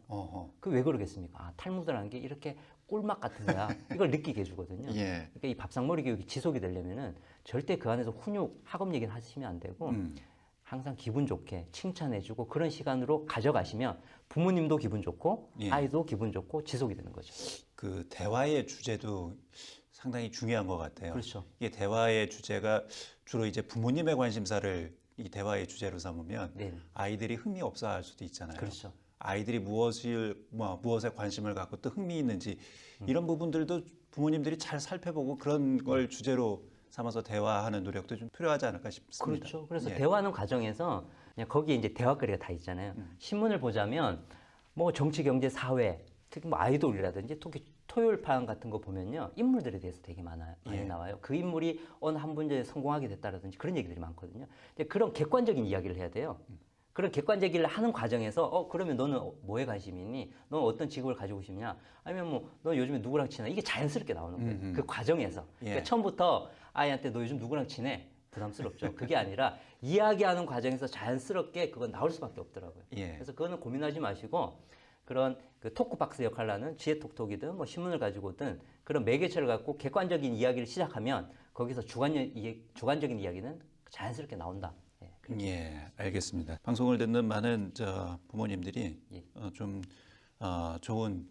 그 왜 그러겠습니까? 탈무드라는 게 이렇게 꿀맛 같은 거야. 이걸 느끼게 해주거든요. 예. 그러니까 이 밥상머리 교육이 지속이 되려면은 절대 그 안에서 훈육, 학업 얘기는 하시면 안 되고 항상 기분 좋게 칭찬해주고 그런 시간으로 가져가시면 부모님도 기분 좋고 예. 아이도 기분 좋고 지속이 되는 거죠. 그 대화의 주제도 상당히 중요한 것 같아요. 그렇죠. 이게 대화의 주제가 주로 이제 부모님의 관심사를 이 대화의 주제로 삼으면 네. 아이들이 흥미 없어할 수도 있잖아요. 그렇죠. 아이들이 무엇에 관심을 갖고 또 흥미 있는지 이런 부분들도 부모님들이 잘 살펴보고 그런 걸 주제로 삼아서 대화하는 노력도 좀 필요하지 않을까 싶습니다. 그렇죠. 그래서 예. 대화하는 과정에서 그냥 거기에 이제 대화거리가 다 있잖아요. 신문을 보자면 뭐 정치, 경제, 사회, 특히 뭐 아이돌이라든지 특히 토요일판 같은 거 보면요 인물들에 대해서 되게 많이 예. 나와요. 그 인물이 어느 한 문제에 성공하게 됐다라든지 그런 얘기들이 많거든요. 근데 그런 객관적인 이야기를 해야 돼요. 그런 객관적 얘기를 하는 과정에서 그러면 너는 뭐에 관심이 있니? 너는 어떤 직업을 가지고 싶냐? 아니면 뭐 너 요즘에 누구랑 친해? 이게 자연스럽게 나오는 거예요. 그 과정에서. 예. 그러니까 처음부터 아이한테 너 요즘 누구랑 친해? 부담스럽죠. 그게 아니라 이야기하는 과정에서 자연스럽게 그건 나올 수밖에 없더라고요. 예. 그래서 그거는 고민하지 마시고 그런 그 토크박스 역할을 하는 지혜톡톡이든 뭐 신문을 가지고든 그런 매개체를 갖고 객관적인 이야기를 시작하면 거기서 주관적인 이야기는 자연스럽게 나온다. 예, 알겠습니다. 방송을 듣는 많은 부모님들이 예. 좀 좋은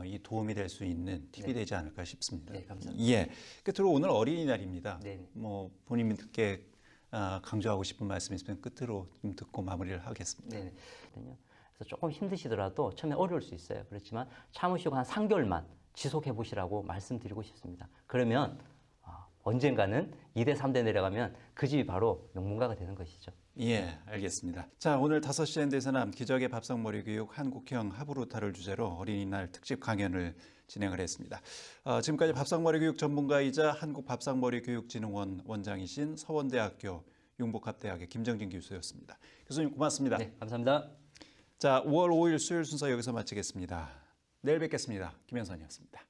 이 도움이 될 수 있는 팁이 되지 않을까 싶습니다. 네, 감사합니다. 예, 끝으로 오늘 어린이날입니다. 네. 뭐 본인들께 강조하고 싶은 말씀 있으면 끝으로 좀 듣고 마무리를 하겠습니다. 네. 그래서 조금 힘드시더라도 처음에 어려울 수 있어요. 그렇지만 참으시고 한 3개월만 지속해 보시라고 말씀드리고 싶습니다. 그러면 언젠가는 2대, 3대 내려가면 그 집이 바로 명문가가 되는 것이죠. 예, 알겠습니다. 자, 오늘 5시 엔데서남 기적의 밥상머리 교육 한국형 하부루타를 주제로 어린이날 특집 강연을 진행을 했습니다. 지금까지 밥상머리 교육 전문가이자 한국밥상머리 교육진흥원 원장이신 서원대학교 융복합대학의 김정진 교수였습니다. 교수님 고맙습니다. 네, 감사합니다. 자, 5월 5일 수요일 순서 여기서 마치겠습니다. 내일 뵙겠습니다. 김현선이었습니다.